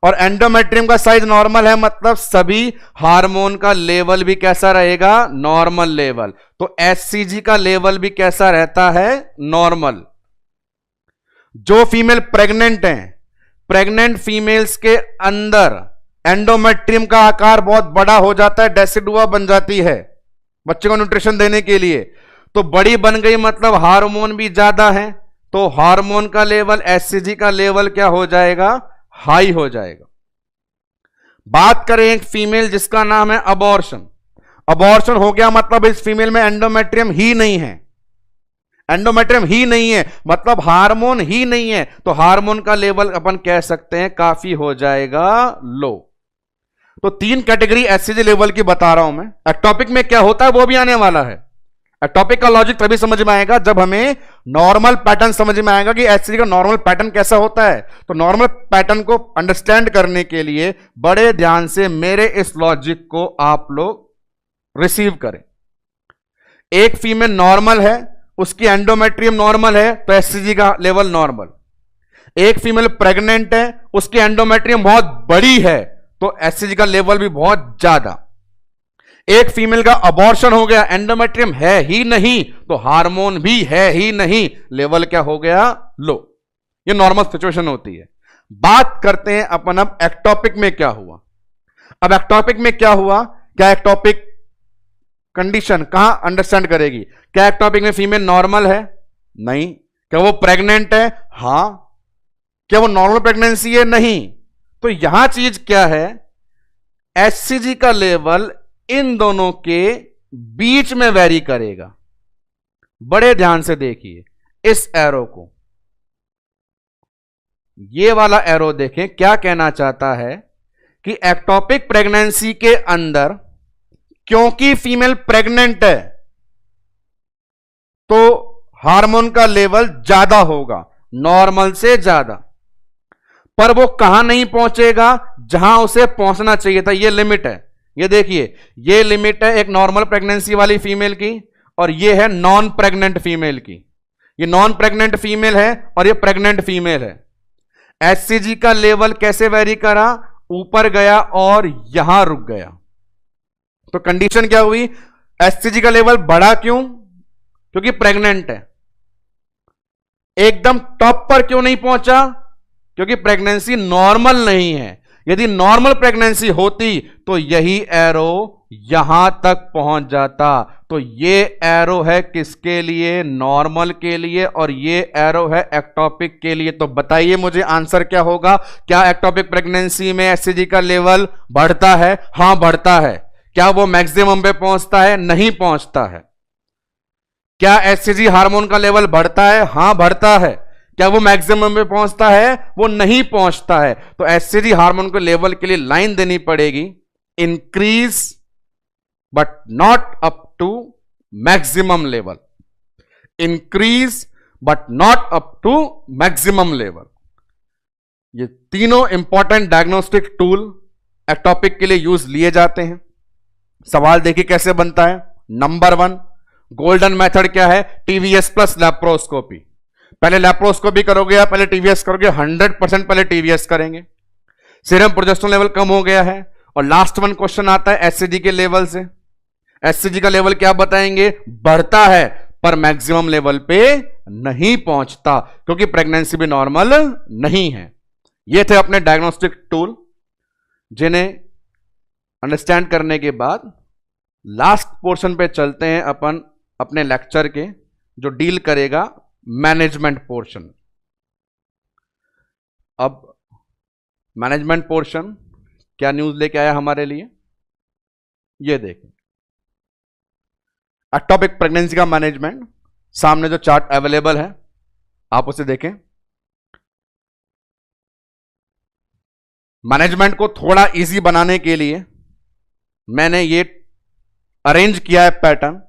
और एंडोमेट्रियम का साइज नॉर्मल है मतलब सभी हार्मोन का लेवल भी कैसा रहेगा, नॉर्मल लेवल। तो एचसीजी का लेवल भी कैसा रहता है, नॉर्मल। जो फीमेल प्रेग्नेंट हैं, प्रेग्नेंट फीमेल्स के अंदर एंडोमेट्रियम का आकार बहुत बड़ा हो जाता है, डेसिडुआ बन जाती है बच्चे को न्यूट्रिशन देने के लिए। तो बड़ी बन गई मतलब हार्मोन भी ज्यादा है, तो हार्मोन का लेवल, एचसीजी का लेवल क्या हो जाएगा, हाई हो जाएगा। बात करें एक फीमेल जिसका नाम है अबॉर्शन। अबॉर्शन हो गया मतलब इस फीमेल में एंडोमेट्रियम ही नहीं है, एंडोमेट्रियम ही नहीं है मतलब हार्मोन ही नहीं है, तो हार्मोन का लेवल अपन कह सकते हैं काफी हो जाएगा लो। तो 3 कैटेगरी एचसीजी लेवल की बता रहा हूं मैं। एक्टोपिक में क्या होता है वो भी आने वाला है। एक्टोपिक का लॉजिक तभी समझ में आएगा जब हमें नॉर्मल पैटर्न समझ में आएगा कि एचसीजी का नॉर्मल पैटर्न कैसा होता है। तो नॉर्मल पैटर्न को अंडरस्टैंड करने के लिए बड़े ध्यान से मेरे इस लॉजिक को आप लोग रिसीव करें। एक फीमेल नॉर्मल है, उसकी एंडोमेट्रियम नॉर्मल है, तो एचसीजी का लेवल नॉर्मल। एक फीमेल प्रेग्नेंट है, उसकी एंडोमेट्रियम बहुत बड़ी है, तो एचसीजी का लेवल भी बहुत ज्यादा। एक फीमेल का अबॉर्शन हो गया, एंडोमेट्रियम है ही नहीं, तो हार्मोन भी है ही नहीं, लेवल क्या हो गया, लो। ये नॉर्मल सिचुएशन होती है। बात करते हैं अपन अब एक्टोपिक में क्या हुआ। अब एक्टोपिक में क्या हुआ, क्या एक्टोपिक कंडीशन कहां अंडरस्टैंड करेगी। क्या एक्टोपिक में फीमेल नॉर्मल है, नहीं। क्या वो प्रेग्नेंट है, हां। क्या वो नॉर्मल प्रेगनेंसी है, नहीं। तो यहां चीज क्या है, एचसीजी का लेवल इन दोनों के बीच में वेरी करेगा। बड़े ध्यान से देखिए इस एरो को, ये वाला एरो देखें, क्या कहना चाहता है कि एक्टोपिक प्रेगनेंसी के अंदर क्योंकि फीमेल प्रेग्नेंट है तो हार्मोन का लेवल ज्यादा होगा, नॉर्मल से ज्यादा। पर वो कहां नहीं पहुंचेगा, जहां उसे पहुंचना चाहिए था। ये लिमिट है, ये देखिए, ये लिमिट है एक नॉर्मल प्रेगनेंसी वाली फीमेल की, और ये है नॉन प्रेग्नेंट फीमेल की। ये नॉन प्रेग्नेंट फीमेल है और ये प्रेग्नेंट फीमेल है। एचसीजी का लेवल कैसे वेरी करा, ऊपर गया और यहां रुक गया। तो कंडीशन क्या हुई, एचसीजी का लेवल बढ़ा क्यों, क्योंकि प्रेग्नेंट है। एकदम टॉप पर क्यों नहीं पहुंचा, क्योंकि प्रेगनेंसी नॉर्मल नहीं है। यदि नॉर्मल प्रेगनेंसी होती तो यही एरो यहां तक पहुंच जाता। तो ये एरो है किसके लिए, नॉर्मल के लिए, और ये एरो है एक्टोपिक के लिए। तो बताइए मुझे आंसर क्या होगा। क्या एक्टोपिक प्रेगनेंसी में एचसीजी का लेवल बढ़ता है, हां बढ़ता है। क्या वो मैक्सिमम पे पहुंचता है, नहीं पहुंचता है। क्या एचसीजी हार्मोन का लेवल बढ़ता है, हां बढ़ता है। क्या वो मैक्सिमम पे पहुंचता है, वो नहीं पहुंचता है। तो एचसीजी हार्मोन के लेवल के लिए लाइन देनी पड़ेगी, increase but not up to maximum level, increase but not up to maximum level. ये तीनों इंपॉर्टेंट डायग्नोस्टिक टूल एक्टोपिक के लिए यूज लिए जाते हैं। सवाल देखिए कैसे बनता है। नंबर 1 गोल्डन मेथड क्या है, टीवीएस प्लस लैप्रोस्कोपी। पहले लैप्रोस्कोपी करोगे या पहले टीवीएस करोगे, 100% पहले टीवीएस करेंगे। सीरम प्रोजेस्टेरोन लेवल कम हो गया है, और लास्ट 1 क्वेश्चन आता है एचसीजी के लेवल से। एचसीजी का लेवल क्या बताएंगे, बढ़ता है पर मैक्सिमम लेवल पे नहीं पहुंचता, क्योंकि प्रेगनेंसी भी नॉर्मल नहीं है। ये थे अपने डायग्नोस्टिक टूल, जिन्हें अंडरस्टैंड करने के बाद लास्ट पोर्शन पे चलते हैं अपन अपने लेक्चर के, जो डील करेगा मैनेजमेंट पोर्शन। अब मैनेजमेंट पोर्शन क्या न्यूज लेके आया हमारे लिए, ये देखें। एक्टोपिक प्रेगनेंसी का मैनेजमेंट, सामने जो चार्ट अवेलेबल है आप उसे देखें। मैनेजमेंट को थोड़ा इजी बनाने के लिए मैंने ये अरेंज किया है पैटर्न।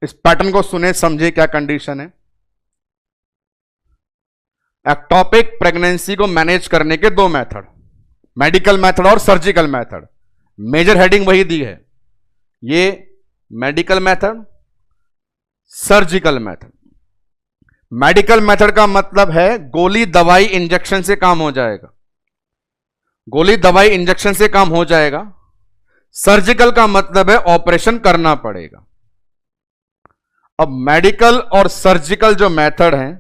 इस पैटर्न को सुने समझे क्या कंडीशन है। एक्टोपिक प्रेगनेंसी को मैनेज करने के 2 मेथड, मेडिकल मेथड और सर्जिकल मेथड। मेजर हेडिंग वही दी है, ये medical method, surgical method. Medical method का मतलब है गोली दवाई इंजेक्शन से काम हो जाएगा, गोली दवाई इंजेक्शन से काम हो जाएगा। सर्जिकल का मतलब है ऑपरेशन करना पड़ेगा। अब मेडिकल और सर्जिकल जो मेथड हैं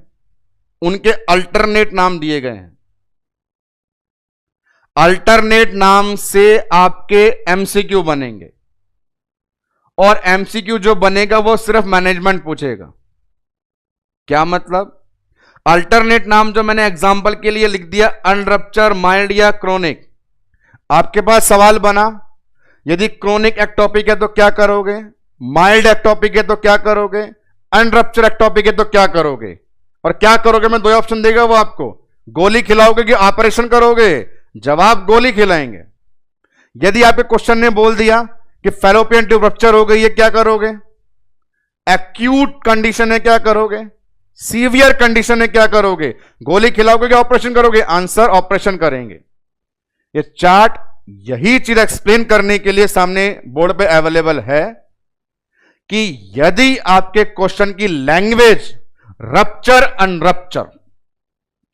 उनके अल्टरनेट नाम दिए गए हैं। अल्टरनेट नाम से आपके एमसीक्यू बनेंगे और एमसीक्यू जो बनेगा वो सिर्फ मैनेजमेंट पूछेगा। क्या मतलब? अल्टरनेट नाम जो मैंने एग्जांपल के लिए लिख दिया, अनरप्चर, माइल्ड या क्रोनिक। आपके पास सवाल बना, यदि क्रोनिक एक्टोपिक है तो क्या करोगे, माइल्ड एक्टोपिक है तो क्या करोगे, अनरप्चर एक्टोपिक है तो क्या करोगे, और क्या करोगे में दो ऑप्शन देगा वो आपको, गोली खिलाओगे कि ऑपरेशन करोगे। जवाब गोली खिलाएंगे। यदि आपके क्वेश्चन ने बोल दिया कि फैलोपियन ट्यूब रप्चर हो गई है, क्या करोगे, एक्यूट कंडीशन है क्या करोगे, सीवियर कंडीशन है क्या करोगे, गोली खिलाओगे कि ऑपरेशन करोगे, आंसर ऑपरेशन करेंगे। ये चार्ट यही चीज एक्सप्लेन करने के लिए सामने बोर्ड पे अवेलेबल है कि यदि आपके क्वेश्चन की language rupture, unrupture,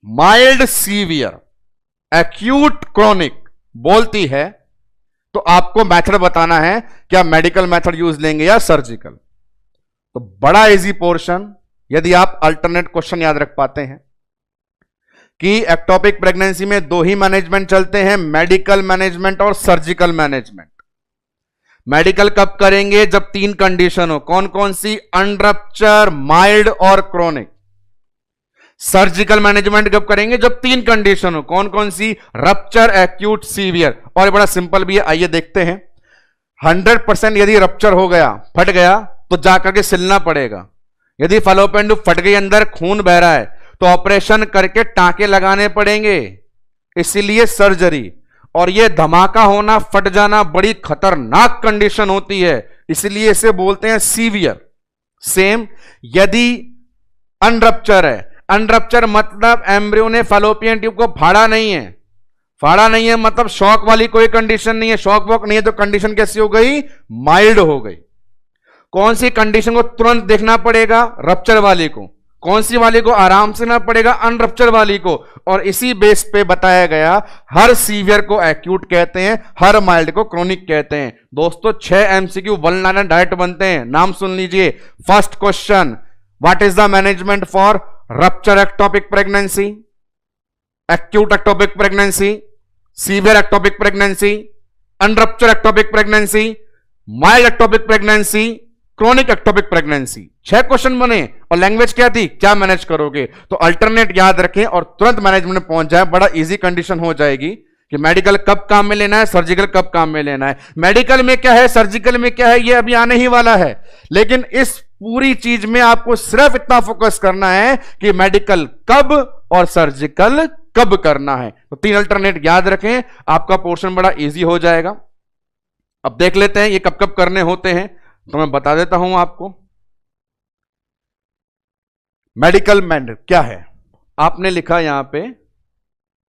mild, severe, acute, chronic बोलती है तो आपको मेथड बताना है, क्या मेडिकल मेथड यूज लेंगे या सर्जिकल। तो बड़ा इजी पोर्शन, यदि आप अल्टरनेट क्वेश्चन याद रख पाते हैं कि एक्टोपिक प्रेगनेंसी में दो ही मैनेजमेंट चलते हैं, मेडिकल मैनेजमेंट और सर्जिकल मैनेजमेंट। मेडिकल कब करेंगे, जब तीन कंडीशन हो। कौन कौन सी? अनरप्चर, माइल्ड और क्रोनिक। सर्जिकल मैनेजमेंट कब करेंगे, जब तीन कंडीशन हो। कौन कौन सी? Rupture, acute, severe. और बड़ा सिंपल भी है, आइए देखते हैं। 100% यदि रप्चर हो गया, फट गया, तो जाकर के सिलना पड़ेगा। यदि फैलोपियन ट्यूब फट गई, अंदर खून बह रहा है, तो ऑपरेशन करके टांके लगाने पड़ेंगे, इसीलिए सर्जरी। और यह धमाका होना, फट जाना बड़ी खतरनाक कंडीशन होती है, इसलिए इसे बोलते हैं सीवियर। सेम यदि अनरप्चर है, अनरप्चर मतलब एम्ब्रियो ने फैलोपियन ट्यूब को फाड़ा नहीं है, फाड़ा नहीं है मतलब शॉक वाली कोई कंडीशन नहीं है, शॉक वॉक नहीं है, तो कंडीशन कैसी हो गई, माइल्ड हो गई। कौन सी कंडीशन को तुरंत देखना पड़ेगा, रप्चर वाली को। कौन सी वाली को आराम से ना पड़ेगा, अनरप्चर वाली को। और इसी बेस पे बताया गया, हर सीवियर को एक्यूट कहते हैं, हर माइल्ड को क्रोनिक कहते हैं। दोस्तों 6 एमसीक्यू वन लाइनर डायरेक्ट बनते हैं, नाम सुन लीजिए। First question, what is the management for rupture ectopic pregnancy, acute ectopic pregnancy, severe ectopic pregnancy, unrupture ectopic pregnancy, mild ectopic pregnancy, chronic ectopic pregnancy. 6 question बने और लैंग्वेज क्या थी, क्या मैनेज करोगे। तो अल्टरनेट याद रखें और तुरंत मैनेजमेंट में पहुंच जाए, बड़ा इजी कंडीशन हो जाएगी कि मेडिकल कब काम में लेना है, सर्जिकल कब काम में लेना है। मेडिकल में क्या है, सर्जिकल में क्या है, ये अभी आने ही वाला है। लेकिन इस पूरी चीज में आपको सिर्फ इतना फोकस करना है कि मेडिकल कब और सर्जिकल कब करना है। तो 3 अल्टरनेट याद रखें, आपका पोर्शन बड़ा इजी हो जाएगा। अब देख लेते हैं ये कब कब करने होते हैं, तो मैं बता देता हूं आपको। मेडिकल मैनेजमेंट क्या है, आपने लिखा यहां पे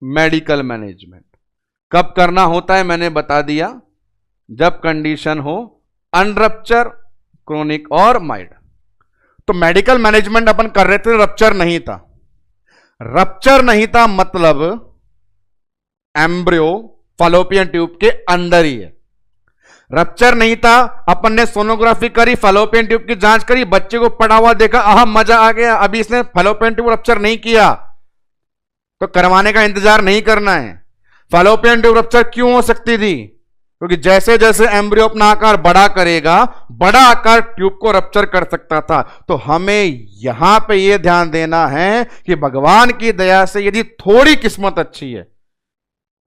मेडिकल मैनेजमेंट कब करना होता है, मैंने बता दिया, जब कंडीशन हो अनरप्चर, क्रोनिक और माइल्ड। तो मेडिकल मैनेजमेंट अपन कर रहे थे, रप्चर नहीं था। रप्चर नहीं था मतलब एम्ब्रियो फैलोपियन ट्यूब के अंदर ही है। रप्चर नहीं था, अपन ने सोनोग्राफी करी, फैलोपियन ट्यूब की जांच करी, बच्चे को पड़ा हुआ देखा, आहा मजा आ गया, अभी इसने फैलोपियन ट्यूब रप्चर नहीं किया तो करवाने का इंतजार नहीं करना है। फैलोपियन ट्यूब रप्चर क्यों हो सकती थी, क्योंकि जैसे जैसे एम्ब्रियो अपना आकार बड़ा करेगा, बड़ा आकार ट्यूब को रप्चर कर सकता था। तो हमें यहां पे यह ध्यान देना है कि भगवान की दया से यदि थोड़ी किस्मत अच्छी है,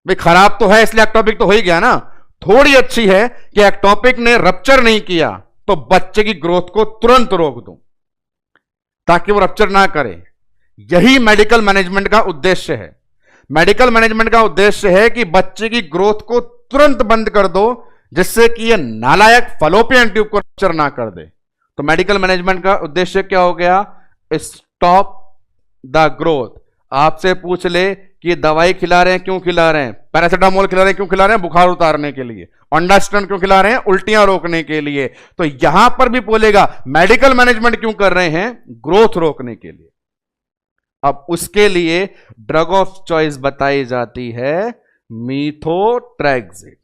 भाई खराब तो है इसलिए एक्टोपिक तो हो ही गया ना, थोड़ी अच्छी है कि एक्टोपिक ने रप्चर नहीं किया, तो बच्चे की ग्रोथ को तुरंत रोक दो ताकि वो रप्चर ना करे। यही मेडिकल मैनेजमेंट का उद्देश्य है। मेडिकल मैनेजमेंट का उद्देश्य है कि बच्चे की ग्रोथ को तुरंत बंद कर दो, जिससे कि यह नालायक फैलोपियन ट्यूब को रप्चर ना कर दे। तो मेडिकल मैनेजमेंट का उद्देश्य क्या हो गया, स्टॉप द ग्रोथ। आपसे पूछ ले कि ये दवाई खिला रहे हैं, क्यों खिला रहे हैं? पैरासिटामोल खिला रहे हैं, क्यों खिला रहे हैं? बुखार उतारने के लिए। अंडास्टन क्यों खिला रहे हैं? उल्टियां रोकने के लिए। तो यहां पर भी बोलेगा मेडिकल मैनेजमेंट क्यों कर रहे हैं? ग्रोथ रोकने के लिए। अब उसके लिए ड्रग ऑफ चॉइस बताई जाती है methotrexate.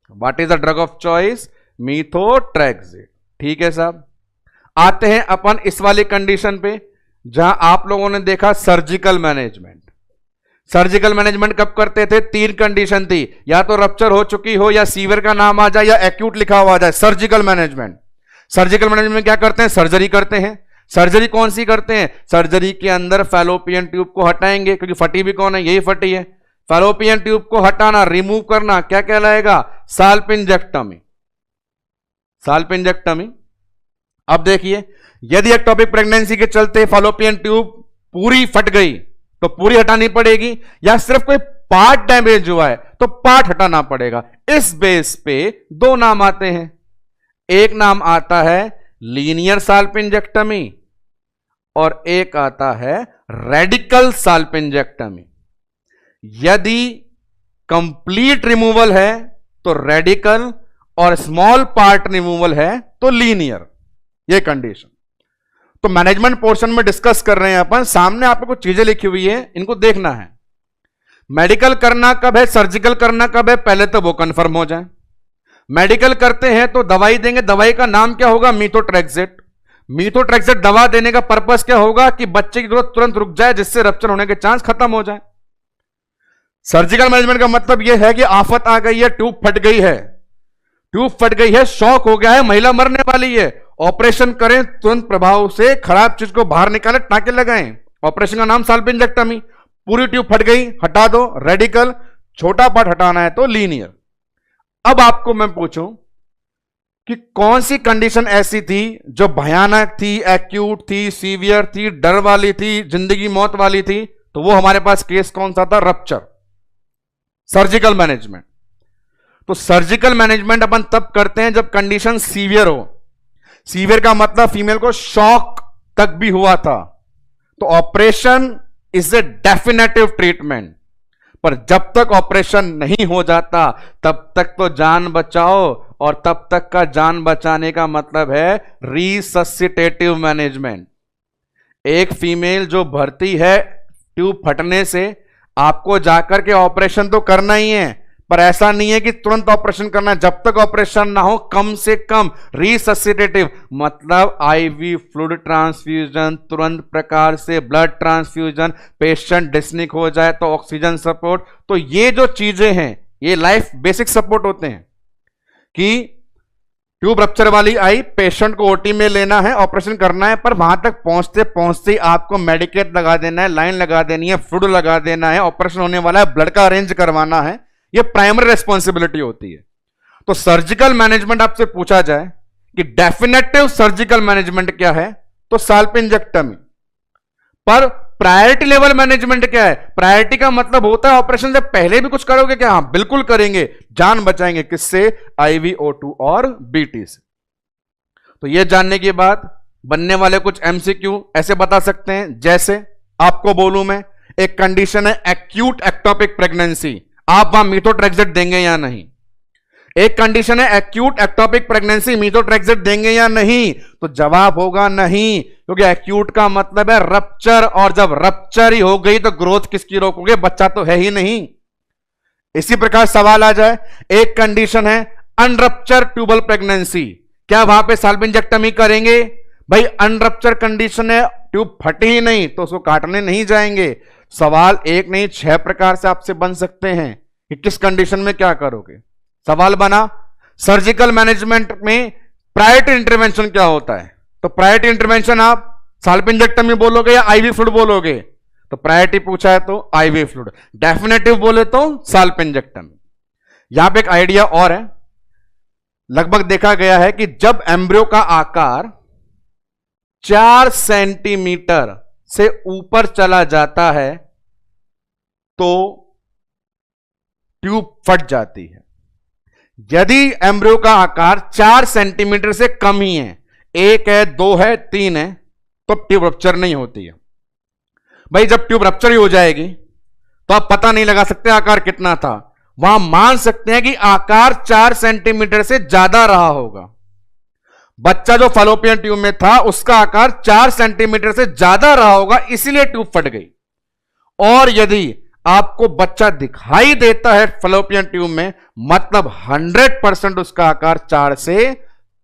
What is the drug of choice? Methotrexate. ठीक है साहब। आते हैं अपन इस वाली कंडीशन पे जहां आप लोगों ने देखा सर्जिकल मैनेजमेंट। सर्जिकल मैनेजमेंट कब करते थे? 3 कंडीशन थी, या तो रप्चर हो चुकी हो, या सीवियर का नाम आ जाए, या एक्यूट लिखा हुआ आ जाए। Surgical management. सर्जिकल मैनेजमेंट में क्या करते हैं? सर्जरी करते हैं। सर्जरी कौन सी करते हैं? सर्जरी के अंदर फैलोपियन ट्यूब को हटाएंगे, क्योंकि फटी भी कौन है? यही फटी है। फैलोपियन ट्यूब को हटाना, रिमूव करना क्या कहलाएगा? साल्पिंजेक्टमी। साल्पिंजेक्टमी। अब देखिए, यदि एक्टोपिक प्रेगनेंसी के चलते फैलोपियन ट्यूब पूरी फट गई तो पूरी हटानी पड़ेगी, या सिर्फ कोई पार्ट डैमेज हुआ है तो पार्ट हटाना पड़ेगा। इस बेस पे 2 नाम आते हैं। एक नाम आता है लीनियर साल्पिंजेक्टमी और एक आता है रेडिकल साल्पिंजेक्टमी। यदि कंप्लीट रिमूवल है तो रेडिकल, और स्मॉल पार्ट रिमूवल है तो लीनियर। ये कंडीशन तो मैनेजमेंट पोर्शन में डिस्कस कर रहे हैं अपन। सामने आपको कुछ चीजें लिखी हुई है, इनको देखना है। मेडिकल करना कब है, सर्जिकल करना कब है, पहले तो वो कंफर्म हो जाए। मेडिकल करते हैं तो दवाई देंगे, दवाई का नाम क्या होगा? मीथोट्रेक्सेट। मीथोट्रेक्सेट दवा देने का पर्पस क्या होगा? कि बच्चे की ग्रोथ तुरंत रुक जाए, जिससे रप्चर होने के चांस खत्म हो जाए। सर्जिकल मैनेजमेंट का मतलब यह है कि आफत आ गई है, ट्यूब फट गई है, ट्यूब फट गई है, शॉक हो गया है, महिला मरने वाली है, ऑपरेशन करें, तुरंत प्रभाव से खराब चीज को बाहर निकाले, टांके लगाएं। ऑपरेशन का नाम साल्पिंजेक्टमी। पूरी ट्यूब फट गई, हटा दो, रेडिकल। छोटा पार्ट हटाना है तो लीनियर। अब आपको मैं पूछूं कि कौन सी कंडीशन ऐसी थी जो भयानक थी, एक्यूट थी, सीवियर थी, डर वाली थी, जिंदगी मौत वाली थी? तो वो हमारे पास केस कौन सा था? रप्चर। Surgical management. तो सर्जिकल मैनेजमेंट अपन तब करते हैं जब कंडीशन सीवियर हो। सीवियर का मतलब फीमेल को शॉक तक भी हुआ था, तो operation is a definitive treatment. पर जब तक ऑपरेशन नहीं हो जाता तब तक तो जान बचाओ, और तब तक का जान बचाने का मतलब है रिससिटेटिव मैनेजमेंट। एक फीमेल जो भर्ती है ट्यूब फटने से, आपको जाकर के ऑपरेशन तो करना ही है, पर ऐसा नहीं है कि तुरंत ऑपरेशन करना है। जब तक ऑपरेशन ना हो कम से कम रिससिटेटिव मतलब आईवी फ्लूइड ट्रांसफ्यूजन, तुरंत प्रकार से ब्लड ट्रांसफ्यूजन, पेशेंट डिस्निक हो जाए तो ऑक्सीजन सपोर्ट। तो ये जो चीजें हैं ये लाइफ बेसिक सपोर्ट होते हैं कि ट्यूब रप्चर वाली आई, पेशेंट को ओटी में लेना है, ऑपरेशन करना है, पर वहां तक पहुंचते पहुंचते आपको मेडिकेट लगा देना है, लाइन लगा देनी है, फ्लूइड लगा देना है, ऑपरेशन होने वाला है, ब्लड का अरेंज करवाना है। ये प्राइमरी रेस्पॉन्सिबिलिटी होती है। तो सर्जिकल मैनेजमेंट आपसे पूछा जाए कि डेफिनेटिव सर्जिकल मैनेजमेंट क्या है, तो साल्पिंजेक्टमी। पर प्रायोरिटी लेवल मैनेजमेंट क्या है? प्रायोरिटी का मतलब होता है ऑपरेशन से पहले भी कुछ करोगे क्या? हाँ बिल्कुल करेंगे, जान बचाएंगे। किससे? IVO2 और BT से। तो यह जानने के बाद बनने वाले कुछ MCQ ऐसे बता सकते हैं, जैसे आपको बोलूं मैं, एक कंडीशन है एक्यूट एक्टोपिक प्रेगनेंसी, आप वहां मीथोट्रेक्सेट देंगे या नहीं? एक कंडीशन है एक्यूट एक्टोपिक प्रेगनेंसी, मीथोट्रेक्सेट देंगे या नहीं? तो जवाब होगा नहीं, क्योंकि एक्यूट का मतलब है रप्चर, और जब रप्चर ही हो गई तो ग्रोथ किसकी रोकोगे? बच्चा तो है ही नहीं। इसी प्रकार सवाल आ जाए, एक कंडीशन है अनरप्चर ट्यूबल प्रेगनेंसी, क्या वहां पे साल्पिंजेक्टमी करेंगे? भाई अनरप्चर कंडीशन है, ट्यूब फटे ही नहीं तो उसको काटने नहीं जाएंगे। सवाल एक नहीं 6 प्रकार से आपसे बन सकते हैं कि किस कंडीशन में क्या करोगे। सवाल बना सर्जिकल मैनेजमेंट में प्रायोरिटी इंटरवेंशन क्या होता है, तो प्रायोरिटी इंटरवेंशन आप साल्पिंजेक्टमी बोलोगे या आईवी फ्लूइड बोलोगे? तो प्रायोरिटी पूछा है तो आईवी फ्लूइड, डेफिनेटिव बोले तो साल्पिंजेक्टमी। यहां पे एक आइडिया और है, लगभग देखा गया है कि जब एम्ब्रियो का आकार 4 सेंटीमीटर से ऊपर चला जाता है तो ट्यूब फट जाती है। यदि एम्ब्रियो का आकार 4 सेंटीमीटर से कम ही है, 1 है, 2 है, 3 है, तो ट्यूब रप्चर नहीं होती है। भाई जब ट्यूब रप्चर ही हो जाएगी तो आप पता नहीं लगा सकते आकार कितना था, वहां मान सकते हैं कि आकार 4 सेंटीमीटर से ज्यादा रहा होगा। बच्चा जो फैलोपियन ट्यूब में था उसका आकार 4 सेंटीमीटर से ज्यादा रहा होगा, इसीलिए ट्यूब फट गई। और यदि आपको बच्चा दिखाई देता है फैलोपियन ट्यूब में, मतलब 100% उसका आकार 4 से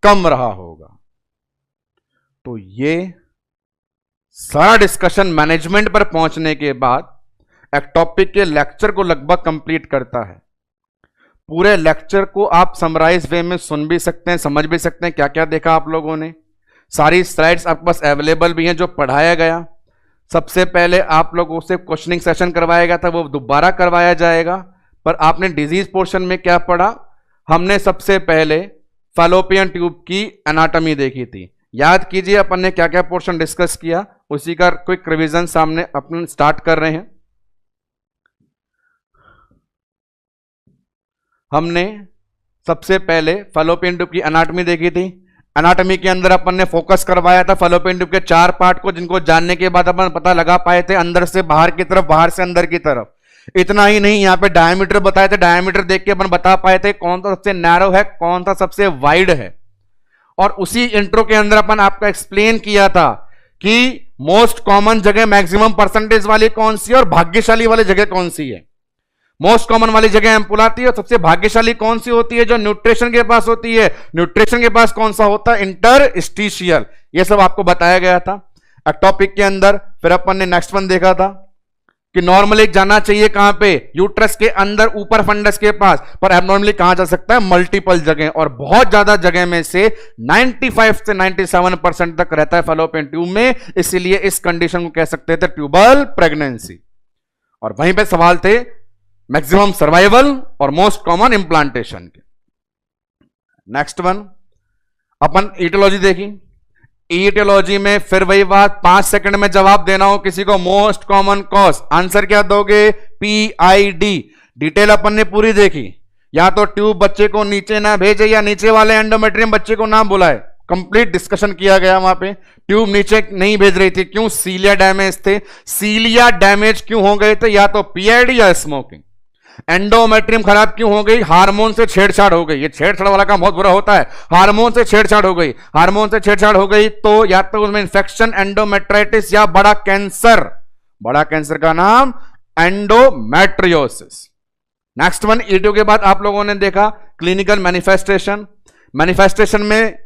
कम रहा होगा। तो ये सारा डिस्कशन मैनेजमेंट पर पहुंचने के बाद एक्टॉपिक के लेक्चर को लगभग कंप्लीट करता है। पूरे लेक्चर को आप समराइज वे में सुन भी सकते हैं, समझ भी सकते हैं क्या क्या देखा आप लोगों ने। सारी स्लाइड्स आपके पास अवेलेबल भी हैं जो पढ़ाया गया। सबसे पहले आप लोगों से क्वेश्चनिंग सेशन करवाया गया था, वो दोबारा करवाया जाएगा। पर आपने डिजीज पोर्शन में क्या पढ़ा? हमने सबसे पहले फैलोपियन ट्यूब की एनाटॉमी देखी थी। याद कीजिए अपन ने क्या क्या पोर्शन डिस्कस किया, उसी का क्विक रिवीजन सामने अपन स्टार्ट कर रहे हैं। हमने सबसे पहले फैलोपियन ट्यूब की एनाटॉमी देखी थी। एनाटॉमी के अंदर अपन ने फोकस करवाया था फैलोपियन ट्यूब के 4 पार्ट को, जिनको जानने के बाद अपन पता लगा पाए थे अंदर से बाहर की तरफ, बाहर से अंदर की तरफ। इतना ही नहीं, यहां पे डायमीटर बताए थे, डायमीटर देख के अपन बता पाए थे कौन सा सबसे नैरो है, कौन सा सबसे वाइड है। और उसी इंट्रो के अंदर अपन आपको एक्सप्लेन किया था कि मोस्ट कॉमन जगह मैक्सिमम परसेंटेज वाली कौन सी है और भाग्यशाली वाली जगह कौन सी है। मोस्ट कॉमन वाली जगह एम्पुल आती है और सबसे भाग्यशाली कौन सी होती है? जो न्यूट्रिशन के पास होती है। न्यूट्रिशन के पास कौन सा होता है? इंटरस्टिशियल। ये सब आपको बताया गया था एक्टॉपिक के अंदर। फिर अपन ने नेक्स्ट वन देखा था कि नॉर्मली जाना चाहिए कहां पे? यूट्रस के अंदर ऊपर फंडस के पास, पर एबनॉर्मली कहां जा सकता है? मल्टीपल जगह, और बहुत ज्यादा जगह में से 95 से 97% तक रहता है फैलोपियन ट्यूब में। इसीलिए इस कंडीशन को कह सकते थे ट्यूबल प्रेगनेंसी। और वहीं पे सवाल थे मैक्सिमम सर्वाइवल और मोस्ट कॉमन इंप्लांटेशन के। नेक्स्ट वन अपन ईटियोलॉजी देखी। ईटियोलॉजी में फिर वही बात, 5 सेकंड में जवाब देना हो किसी को। मोस्ट कॉमन कॉज, आंसर क्या दोगे? PID। डिटेल अपन ने पूरी देखी। या तो ट्यूब बच्चे को नीचे ना भेजे या नीचे वाले एंडोमेट्रियम बच्चे को ना बुलाए, कंप्लीट डिस्कशन किया गया वहां पे। ट्यूब नीचे नहीं भेज रही थी, क्यों? सीलिया डैमेज थे। सीलिया डैमेज क्यों हो गए थे? या तो PID या स्मोकिंग। एंडोमेट्रियम खराब क्यों हो गई? हार्मोन से छेड़छाड़ हो गई। ये छेड़छाड़ वाला काम बहुत बुरा होता है। हार्मोन से छेड़छाड़ हो गई, हार्मोन से छेड़छाड़ हो गई तो या तो उसमें इंफेक्शन, एंडोमेट्राइटिस, या बड़ा कैंसर। बड़ा कैंसर का नाम एंडोमेट्रियोसिस। नेक्स्ट वन ईटू के बाद आप लोगों ने देखा क्लिनिकल मैनिफेस्टेशन। मैनिफेस्टेशन में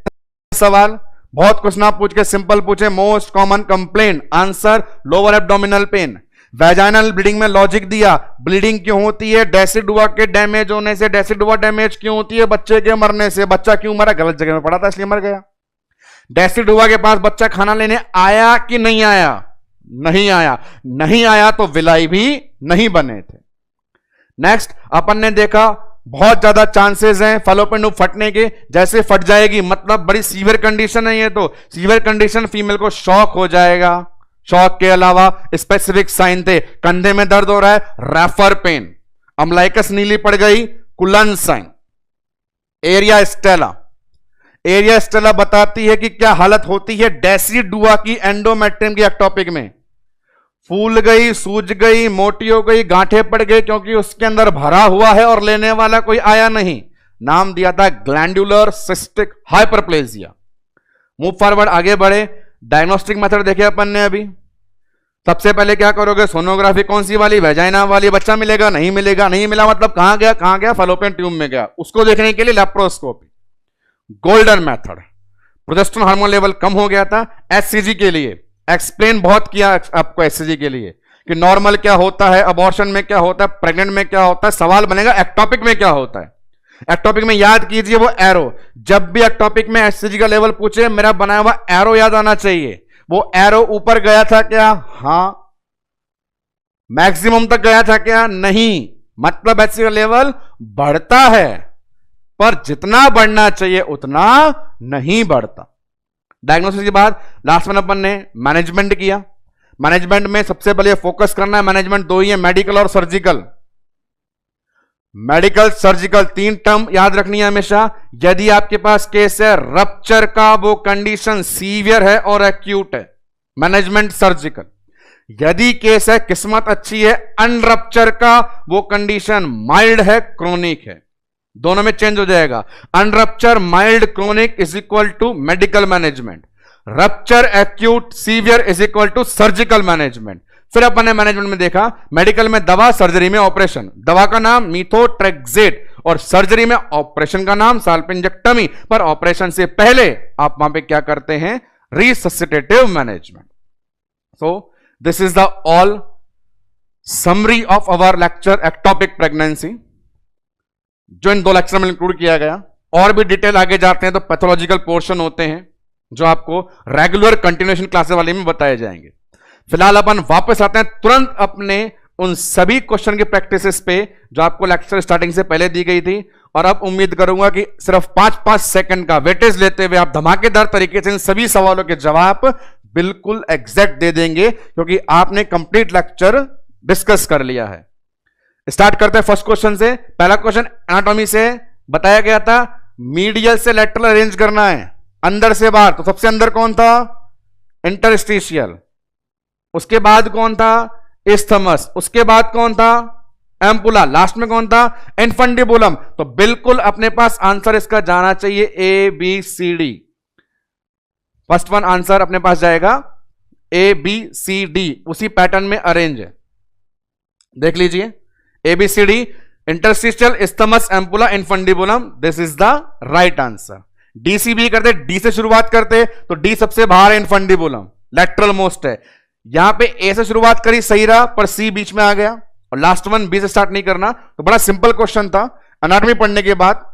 सवाल बहुत क्वेश्चन आप पूछ के सिंपल पूछे। Most common complaint, answer lower abdominal pen. Vaginal bleeding में लॉजिक दिया, ब्लीडिंग क्यों होती है? डेसिडुआ के डैमेज होने से। डेसिडुआ डैमेज क्यों होती है? बच्चे के मरने से। बच्चा क्यों मरा? गलत जगह में पड़ा था इसलिए मर गया। डेसिडुआ के पास बच्चा खाना लेने आया कि नहीं आया? नहीं आया। नहीं आया तो विलाई भी नहीं बने थे। नेक्स्ट अपन ने देखा बहुत ज्यादा चांसेस हैं फैलोपियन ट्यूब फटने के। जैसे फट जाएगी मतलब बड़ी सीवियर कंडीशन है ये, तो सीवियर कंडीशन फीमेल को शॉक हो जाएगा। शॉक के अलावा स्पेसिफिक साइन थे, कंधे में दर्द हो रहा है, रेफर पेन, अम्लाइकस नीली पड़ गई, Cullen sign. Arias Stella, Arias Stella बताती है कि क्या हालत होती है डेसिडुआ की एंडोमेट्रियम की एक्टॉपिक में। फूल गई, सूज गई, मोटी हो गई, गांठें पड़ गई, क्योंकि उसके अंदर भरा हुआ है और लेने वाला कोई आया नहीं। नाम दिया था glandular cystic hyperplasia. Move forward, आगे बढ़े। डायग्नोस्टिक मेथड देखे अपन ने अभी। सबसे पहले क्या करोगे? सोनोग्राफी कौन सी वाली? वेजाइना वाली। बच्चा मिलेगा? नहीं मिलेगा। नहीं मिला मतलब कहां गया? कहां गया? फैलोपियन ट्यूब में गया। उसको देखने के लिए laparoscopy. Golden method, progesterone hormone level कम हो गया था। एचसीजी के लिए एक्सप्लेन बहुत किया आपको, एचसीजी के लिए कि नॉर्मल क्या होता है, अबॉर्शन में क्या होता है, प्रेग्नेंट में क्या होता है। सवाल बनेगा एक्टॉपिक में क्या होता है। एक्टॉपिक में याद कीजिए वो एरो। जब भी एक्टॉपिक में एचसीजी का लेवल पूछे, मेरा बनाया हुआ एरो याद आना चाहिए। वो एरो ऊपर गया था क्या? हां। मैक्सिमम तक गया था क्या? नहीं। मतलब एचसीजी का लेवल बढ़ता है, पर जितना बढ़ना चाहिए उतना नहीं बढ़ता। डायग्नोसिस के बाद लास्ट में अपन ने मैनेजमेंट किया। मैनेजमेंट में सबसे पहले फोकस करना है, मैनेजमेंट दो ही है, मेडिकल और सर्जिकल। मेडिकल सर्जिकल 3 टर्म याद रखनी है हमेशा। यदि आपके पास केस है रप्चर का, वो कंडीशन सीवियर है और एक्यूट है, मैनेजमेंट सर्जिकल। यदि केस है किस्मत अच्छी है अनरप्चर का, वो कंडीशन माइल्ड है क्रोनिक है, दोनों में चेंज हो जाएगा। Unruptured mild chronic is equal to medical management, rupture acute severe is equal to surgical management. फिर अपन ने मैनेजमेंट में देखा, मेडिकल में दवा, सर्जरी में ऑपरेशन। दवा का नाम मीथोट्रेक्सेट और सर्जरी में ऑपरेशन का नाम साल्पिंजेक्टमी, पर ऑपरेशन से पहले आप वहां पे क्या करते हैं, resuscitative management. So this is the all summary of our lecture ectopic pregnancy, जो इन 2 लेक्चर में इंक्लूड किया गया। और भी डिटेल आगे जाते हैं तो पैथोलॉजिकल पोर्शन होते हैं जो आपको रेगुलर कंटिन्यूएशन क्लासेस वाले में बताए जाएंगे। फिलहाल अपन वापस आते हैं तुरंत अपने उन सभी क्वेश्चन की प्रैक्टिसेस पे जो आपको लेक्चर स्टार्टिंग से पहले दी गई थी। और अब उम्मीद करूंगा कि सिर्फ 5-5 सेकंड का वेटेज लेते हुए आप धमाकेदार तरीके से इन सभी सवालों के जवाब बिल्कुल एग्जैक्ट दे देंगे, क्योंकि आपने कंप्लीट लेक्चर डिस्कस कर लिया है। स्टार्ट करते हैं फर्स्ट क्वेश्चन से। पहला क्वेश्चन एनाटॉमी से बताया गया था, मीडियल से लेटरल अरेंज करना है, अंदर से बाहर। तो सबसे अंदर कौन था, इंटरस्टिशियल। उसके बाद कौन था, इस्थमस। उसके बाद कौन था, एम्पुला। लास्ट में कौन था, इनफंडिबुलम। तो बिल्कुल अपने पास आंसर इसका जाना चाहिए A B C D. First one answer अपने पास जाएगा ए बी सी डी, उसी पैटर्न में अरेंज है, देख लीजिए। A B C D, interstitial, isthmus, ampulla, infundibulum, this is the right answer. D C B करते, डी से शुरुआत करते तो डी सबसे बाहर है, इनफंडिबुलम लेटरल मोस्ट है। यहां पे ए से शुरुआत करी, सही रहा, पर सी बीच में आ गया। और लास्ट वन बी से स्टार्ट नहीं करना। तो बड़ा सिंपल क्वेश्चन था, एनाटॉमी पढ़ने के बाद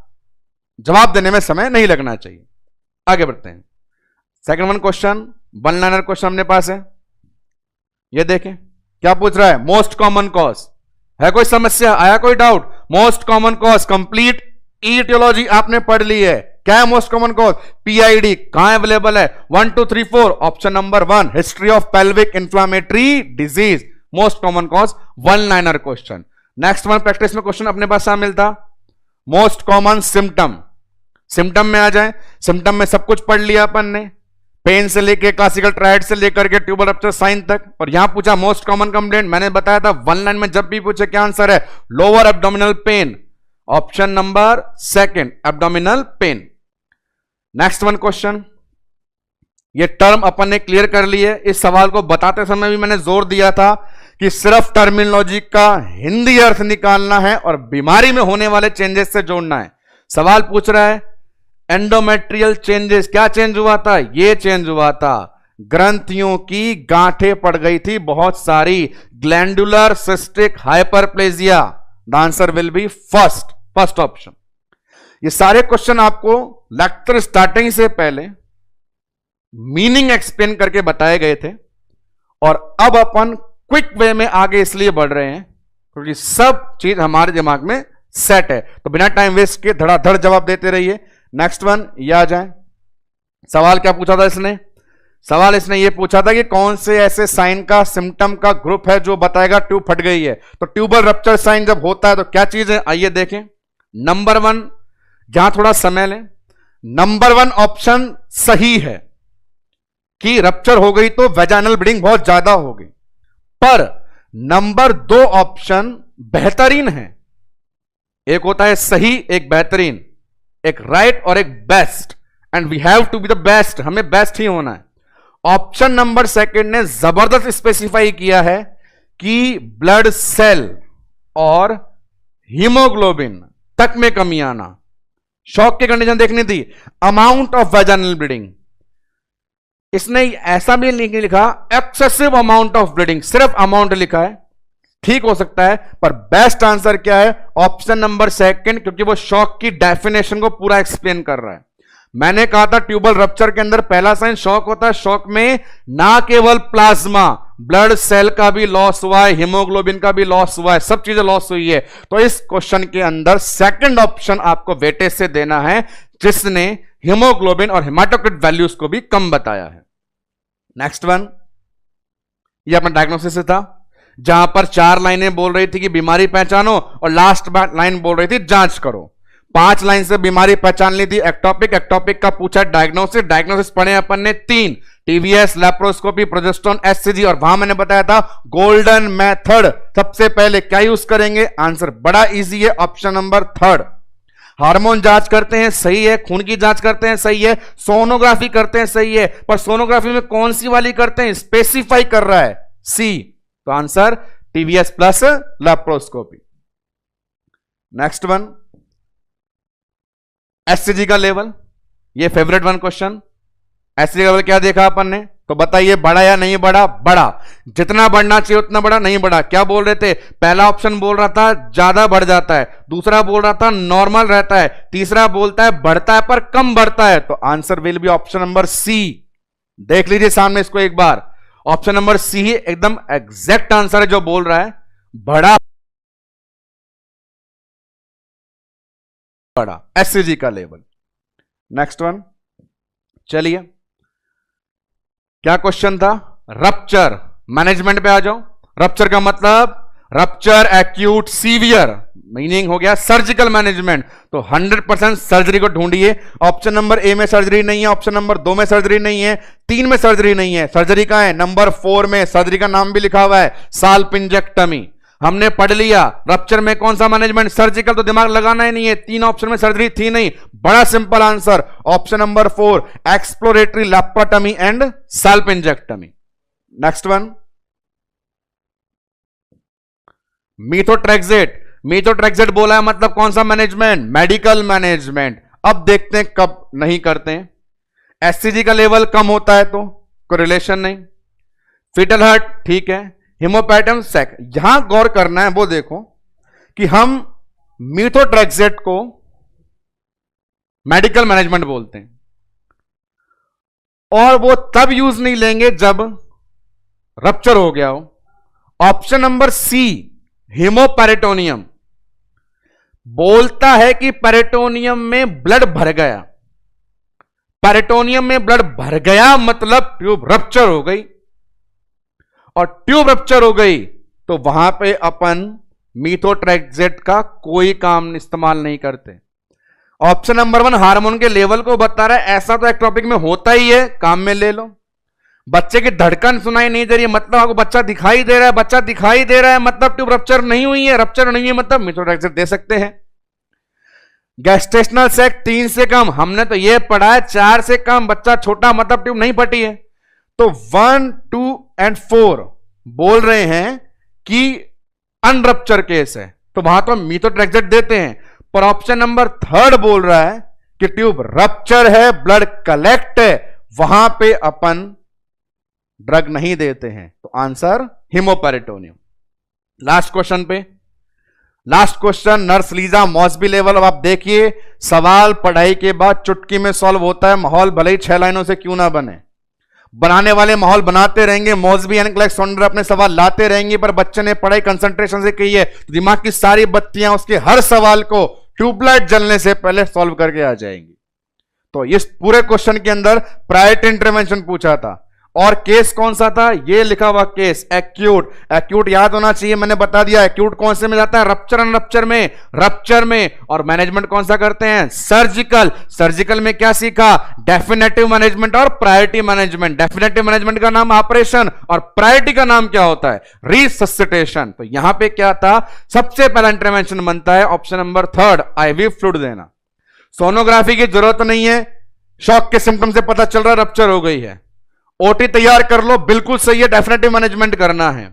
जवाब देने में समय नहीं लगना चाहिए। आगे बढ़ते हैं। Second one question, one liner question अपने पास है। ये देखें क्या पूछ रहा है, मोस्ट कॉमन कॉज है, कोई समस्या आया, कोई doubt. Most common cause complete etiology आपने पढ़ ली है। क्या है मोस्ट कॉमन कॉज, पीआईडी कहां अवेलेबल है, 1 2 3 4। Option number 1 history of pelvic inflammatory disease, most common cause, one liner question. Next one practice में क्वेश्चन अपने पास शामिल था, मोस्ट कॉमन सिम्टम। सिम्टम में आ जाए, सिम्टम में सब कुछ पढ़ लिया अपन ने, पेन से लेके क्लासिकल ट्रायड से लेकर के ट्यूबल रप्चर साइन तक। और यहां पूछा मोस्ट कॉमन कंप्लेंट, मैंने बताया था वन लाइन में जब भी पूछे क्या आंसर है, lower abdominal pen. Option number 2 abdominal pain. Next one question, ये टर्म अपन ने क्लियर कर ली है। इस सवाल को बताते समय भी मैंने जोर दिया था कि सिर्फ टर्मिनोलॉजी का हिंदी अर्थ निकालना है और बीमारी में होने वाले चेंजेस से जोड़ना है। सवाल पूछ रहा है एंडोमेट्रियल चेंजेस, क्या चेंज हुआ था, ये चेंज हुआ था, ग्रंथियों की गांठें पड़ गई थी बहुत सारी, glandular cystic hyperplasia. The answer will B first option. ये सारे क्वेश्चन आपको लेक्चर स्टार्टिंग से पहले मीनिंग एक्सप्लेन करके बताए गए थे, और अब अपन क्विक वे में आगे इसलिए बढ़ रहे हैं क्योंकि सब चीज हमारे दिमाग में सेट है। तो बिना टाइम वेस्ट के धड़ाधड़ जवाब देते रहिए। नेक्स्ट वन ये आ जाए। सवाल क्या पूछा था इसने, सवाल इसने ये पूछा था कि कौन से ऐसे साइन का सिम्टम का ग्रुप है जो बताएगा ट्यूब फट गई है। तो ट्यूबल रप्चर साइन जब होता है तो क्या चीज है, आइए देखें। नंबर 1, जहां थोड़ा समय लें, नंबर 1 ऑप्शन सही है कि रप्चर हो गई तो वेजाइनल ब्लीडिंग बहुत ज्यादा होगी, पर नंबर 2 ऑप्शन बेहतरीन है। एक होता है सही, एक बेहतरीन, एक राइट और एक best, and we have to be the best, हमें बेस्ट ही होना है। ऑप्शन नंबर 2 ने जबरदस्त स्पेसिफाई किया है कि ब्लड सेल और हीमोग्लोबिन तक में कमी आना, शॉक की कंडीशन देखनी थी, अमाउंट ऑफ वेजाइनल ब्लीडिंग। इसने ऐसा भी नहीं लिखा एक्सेसिव अमाउंट ऑफ ब्लीडिंग, सिर्फ अमाउंट लिखा है। ठीक हो सकता है, पर बेस्ट आंसर क्या है, ऑप्शन नंबर 2, क्योंकि वो शॉक की डेफिनेशन को पूरा एक्सप्लेन कर रहा है। मैंने कहा था ट्यूबल रप्चर के अंदर पहला साइन शॉक होता है, शॉक में ना केवल प्लाज्मा, ब्लड सेल का भी लॉस हुआ है, हीमोग्लोबिन का भी लॉस हुआ है, सब चीजें लॉस हुई है। तो इस क्वेश्चन के अंदर सेकंड ऑप्शन आपको वेटेज से देना है, जिसने हीमोग्लोबिन और हेमाटोक्रिट वैल्यूज को भी कम बताया है। नेक्स्ट वन, ये अपना डायग्नोसिस से था, जहां पर 4 लाइनें बोल रही थी कि बीमारी पहचानो और लास्ट लाइन बोल रही थी जांच करो। 5 लाइन से बीमारी पहचान ली थी, एक्टोपिक, एक्टोपिक का पूछा डायग्नोसिस, डायग्नोसिस पढ़े अपन ने 3, टीवीएस, लेप्रोस्कोपी, प्रोजेस्टेरोन, एचसीजी, और वहां मैंने बताया था गोल्डन मेथड सबसे पहले क्या यूज करेंगे, आंसर बड़ा इजी है, ऑप्शन नंबर 3। हार्मोन जांच करते हैं, सही है, खून की जांच करते हैं, सही है, सोनोग्राफी करते हैं, सही है, पर सोनोग्राफी में कौन सी वाली करते हैं, स्पेसिफाई कर रहा है, सी, तो answer TVS plus laparoscopy. Next one, HCG का लेवल, ये फेवरेट वन क्वेश्चन। एचसीजी का लेवल क्या देखा अपन ने, तो बताइए बढ़ा या नहीं बढ़ा, बढ़ा, जितना बढ़ना चाहिए उतना बढ़ा, नहीं बढ़ा। क्या बोल रहे थे, पहला ऑप्शन बोल रहा था ज्यादा बढ़ जाता है, दूसरा बोल रहा था नॉर्मल रहता है, तीसरा बोलता है बढ़ता है पर कम बढ़ता है, तो answer will be option number C. देख लीजिए सामने इसको एक बार, ऑप्शन नंबर सी ही एकदम एग्जैक्ट आंसर है जो बोल रहा है, बढ़ा बढ़ा एचसीजी का लेवल। नेक्स्ट वन, चलिए क्या क्वेश्चन था, रप्चर मैनेजमेंट पे आ जाओ। रप्चर का मतलब रप्चर एक्यूट सीवियर, मीनिंग हो गया सर्जिकल मैनेजमेंट, तो 100% सर्जरी को ढूंढिए। ऑप्शन नंबर ए में सर्जरी नहीं है, ऑप्शन नंबर 2 में सर्जरी नहीं है, 3 में सर्जरी नहीं है, सर्जरी कहां है, नंबर 4 में, सर्जरी का नाम भी लिखा हुआ है साल्पिंजेक्टमी। हमने पढ़ लिया रप्चर में कौन सा मैनेजमेंट, सर्जिकल, तो दिमाग लगाना ही नहीं है, 3 ऑप्शन में सर्जरी थी नहीं, बड़ा simple answer option number 4 exploratory laparotomy and salpingectomy. Next one, methotrexate, methotrexate बोला है मतलब कौन सा मैनेजमेंट, मेडिकल मैनेजमेंट। अब देखते हैं कब नहीं करते हैं, एचसीजी का लेवल कम होता है तो कोई रिलेशन नहीं, फीटल हार्ट ठीक है, हिमोपैटम सेक, यहां गौर करना है वो देखो कि हम मीथोट्रेक्सेट को मेडिकल मैनेजमेंट बोलते हैं और वो तब यूज नहीं लेंगे जब रप्चर हो गया हो। ऑप्शन नंबर सी हिमोपेरिटोनियम बोलता है कि पेरिटोनियम में ब्लड भर गया, पेरिटोनियम में ब्लड भर गया मतलब ट्यूब रप्चर हो गई, और ट्यूब रप्चर हो गई तो वहां पे अपन मीथोट्रेक्सेट का कोई काम इस्तेमाल नहीं करते। ऑप्शन नंबर 1 हार्मोन के लेवल को बता रहा है, ऐसा तो एक्टोपिक में होता ही है, काम में ले लो। बच्चे की धड़कन सुनाई नहीं दे रही है मतलब आपको बच्चा दिखाई दे रहा है, बच्चा दिखाई दे रहा है मतलब ट्यूब रप्चर नहीं हुई है, रप्चर नहीं हुई मतलब मीथोट्रेक्सेट दे सकते हैं। गैस्ट्रेशनल सैक 3 से कम, हमने तो यह पढ़ा है 4 से कम बच्चा छोटा मतलब ट्यूब नहीं फटी है, तो 1, 2 और 4 बोल रहे हैं कि अनरप्चर केस है, तो वहां तो मीथोट्रेक्सेट देते हैं, पर ऑप्शन नंबर 3 बोल रहा है कि ट्यूब रप्चर है, ब्लड कलेक्ट है, वहां पे अपन ड्रग नहीं देते हैं, तो आंसर हिमोपेरिटोनियम। लास्ट क्वेश्चन पे, last question nurse Lisa Mosby level. अब आप देखिए सवाल पढ़ाई के बाद चुटकी में सॉल्व होता है, माहौल भले ही 6 लाइनों से क्यों ना बने, बनाने वाले माहौल बनाते रहेंगे, मॉसबी एंड अलेक्जेंडर अपने सवाल लाते रहेंगे, पर बच्चे ने पढ़ाई कंसंट्रेशन से की है तो दिमाग की सारी बत्तियां उसके हर सवाल को ट्यूबलाइट जलने से पहले सॉल्व करके आ जाएंगी। तो इस पूरे क्वेश्चन के अंदर प्रायोरिटी इंटरवेंशन पूछा था, और केस कौन सा था, ये लिखा हुआ केस एक्यूट, एक्यूट याद होना चाहिए, मैंने बता दिया एक्यूट कौन से में जाता है, रप्चर अनरप्चर में, रप्चर में, और मैनेजमेंट कौन सा करते हैं, सर्जिकल। सर्जिकल में क्या सीखा, डेफिनेटिव मैनेजमेंट और प्रायोरिटी मैनेजमेंट। डेफिनेटिव मैनेजमेंट का नाम ऑपरेशन और प्रायोरिटी का नाम क्या होता है, रिससिटेशन। तो यहां पे क्या था, सबसे पहला इंटरवेंशन बनता है ऑप्शन नंबर 3 आईवी फ्लूइड देना। सोनोग्राफी की जरूरत नहीं है, शॉक के सिम्टम से पता चल रहा है रप्चर हो गई है, ओटी तैयार कर लो, बिल्कुल सही है, डेफिनेटिव मैनेजमेंट करना है।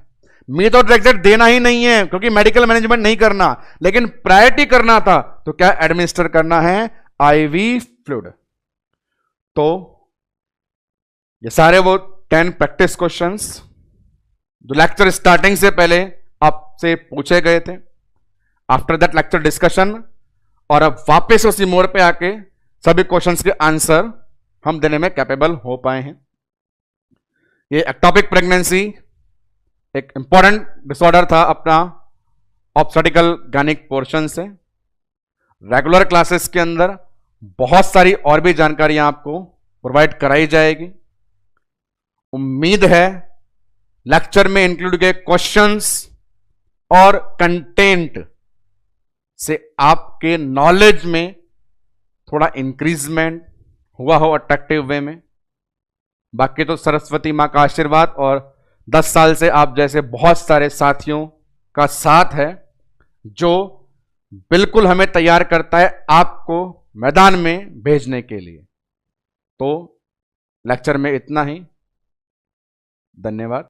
मीथोट्रेक्सेट देना ही नहीं है क्योंकि मेडिकल मैनेजमेंट नहीं करना, लेकिन प्रायोरिटी करना था, तो क्या एडमिनिस्टर करना है आईवी फ्लूइड। तो ये सारे वो 10 प्रैक्टिस क्वेश्चंस जो लेक्चर स्टार्टिंग से पहले आपसे पूछे गए थे, आफ्टर दैट लेक्चर डिस्कशन, और अब वापस उसी मोड़ पे आके सभी क्वेश्चंस के आंसर हम देने में कैपेबल हो पाए हैं। ये एक्टोपिक प्रेगनेंसी एक इंपॉर्टेंट डिसऑर्डर था अपना ऑब्स्टेट्रिकल गायनिक पोर्शन से। रेगुलर क्लासेस के अंदर बहुत सारी और भी जानकारियां आपको प्रोवाइड कराई जाएगी। उम्मीद है लेक्चर में इंक्लूड किए क्वेश्चंस और कंटेंट से आपके नॉलेज में थोड़ा इंक्रीजमेंट हुआ हो अट्रैक्टिव वे में। बाकी तो सरस्वती मां का आशीर्वाद और 10 साल से आप जैसे बहुत सारे साथियों का साथ है जो बिल्कुल हमें तैयार करता है आपको मैदान में भेजने के लिए। तो लेक्चर में इतना ही। धन्यवाद।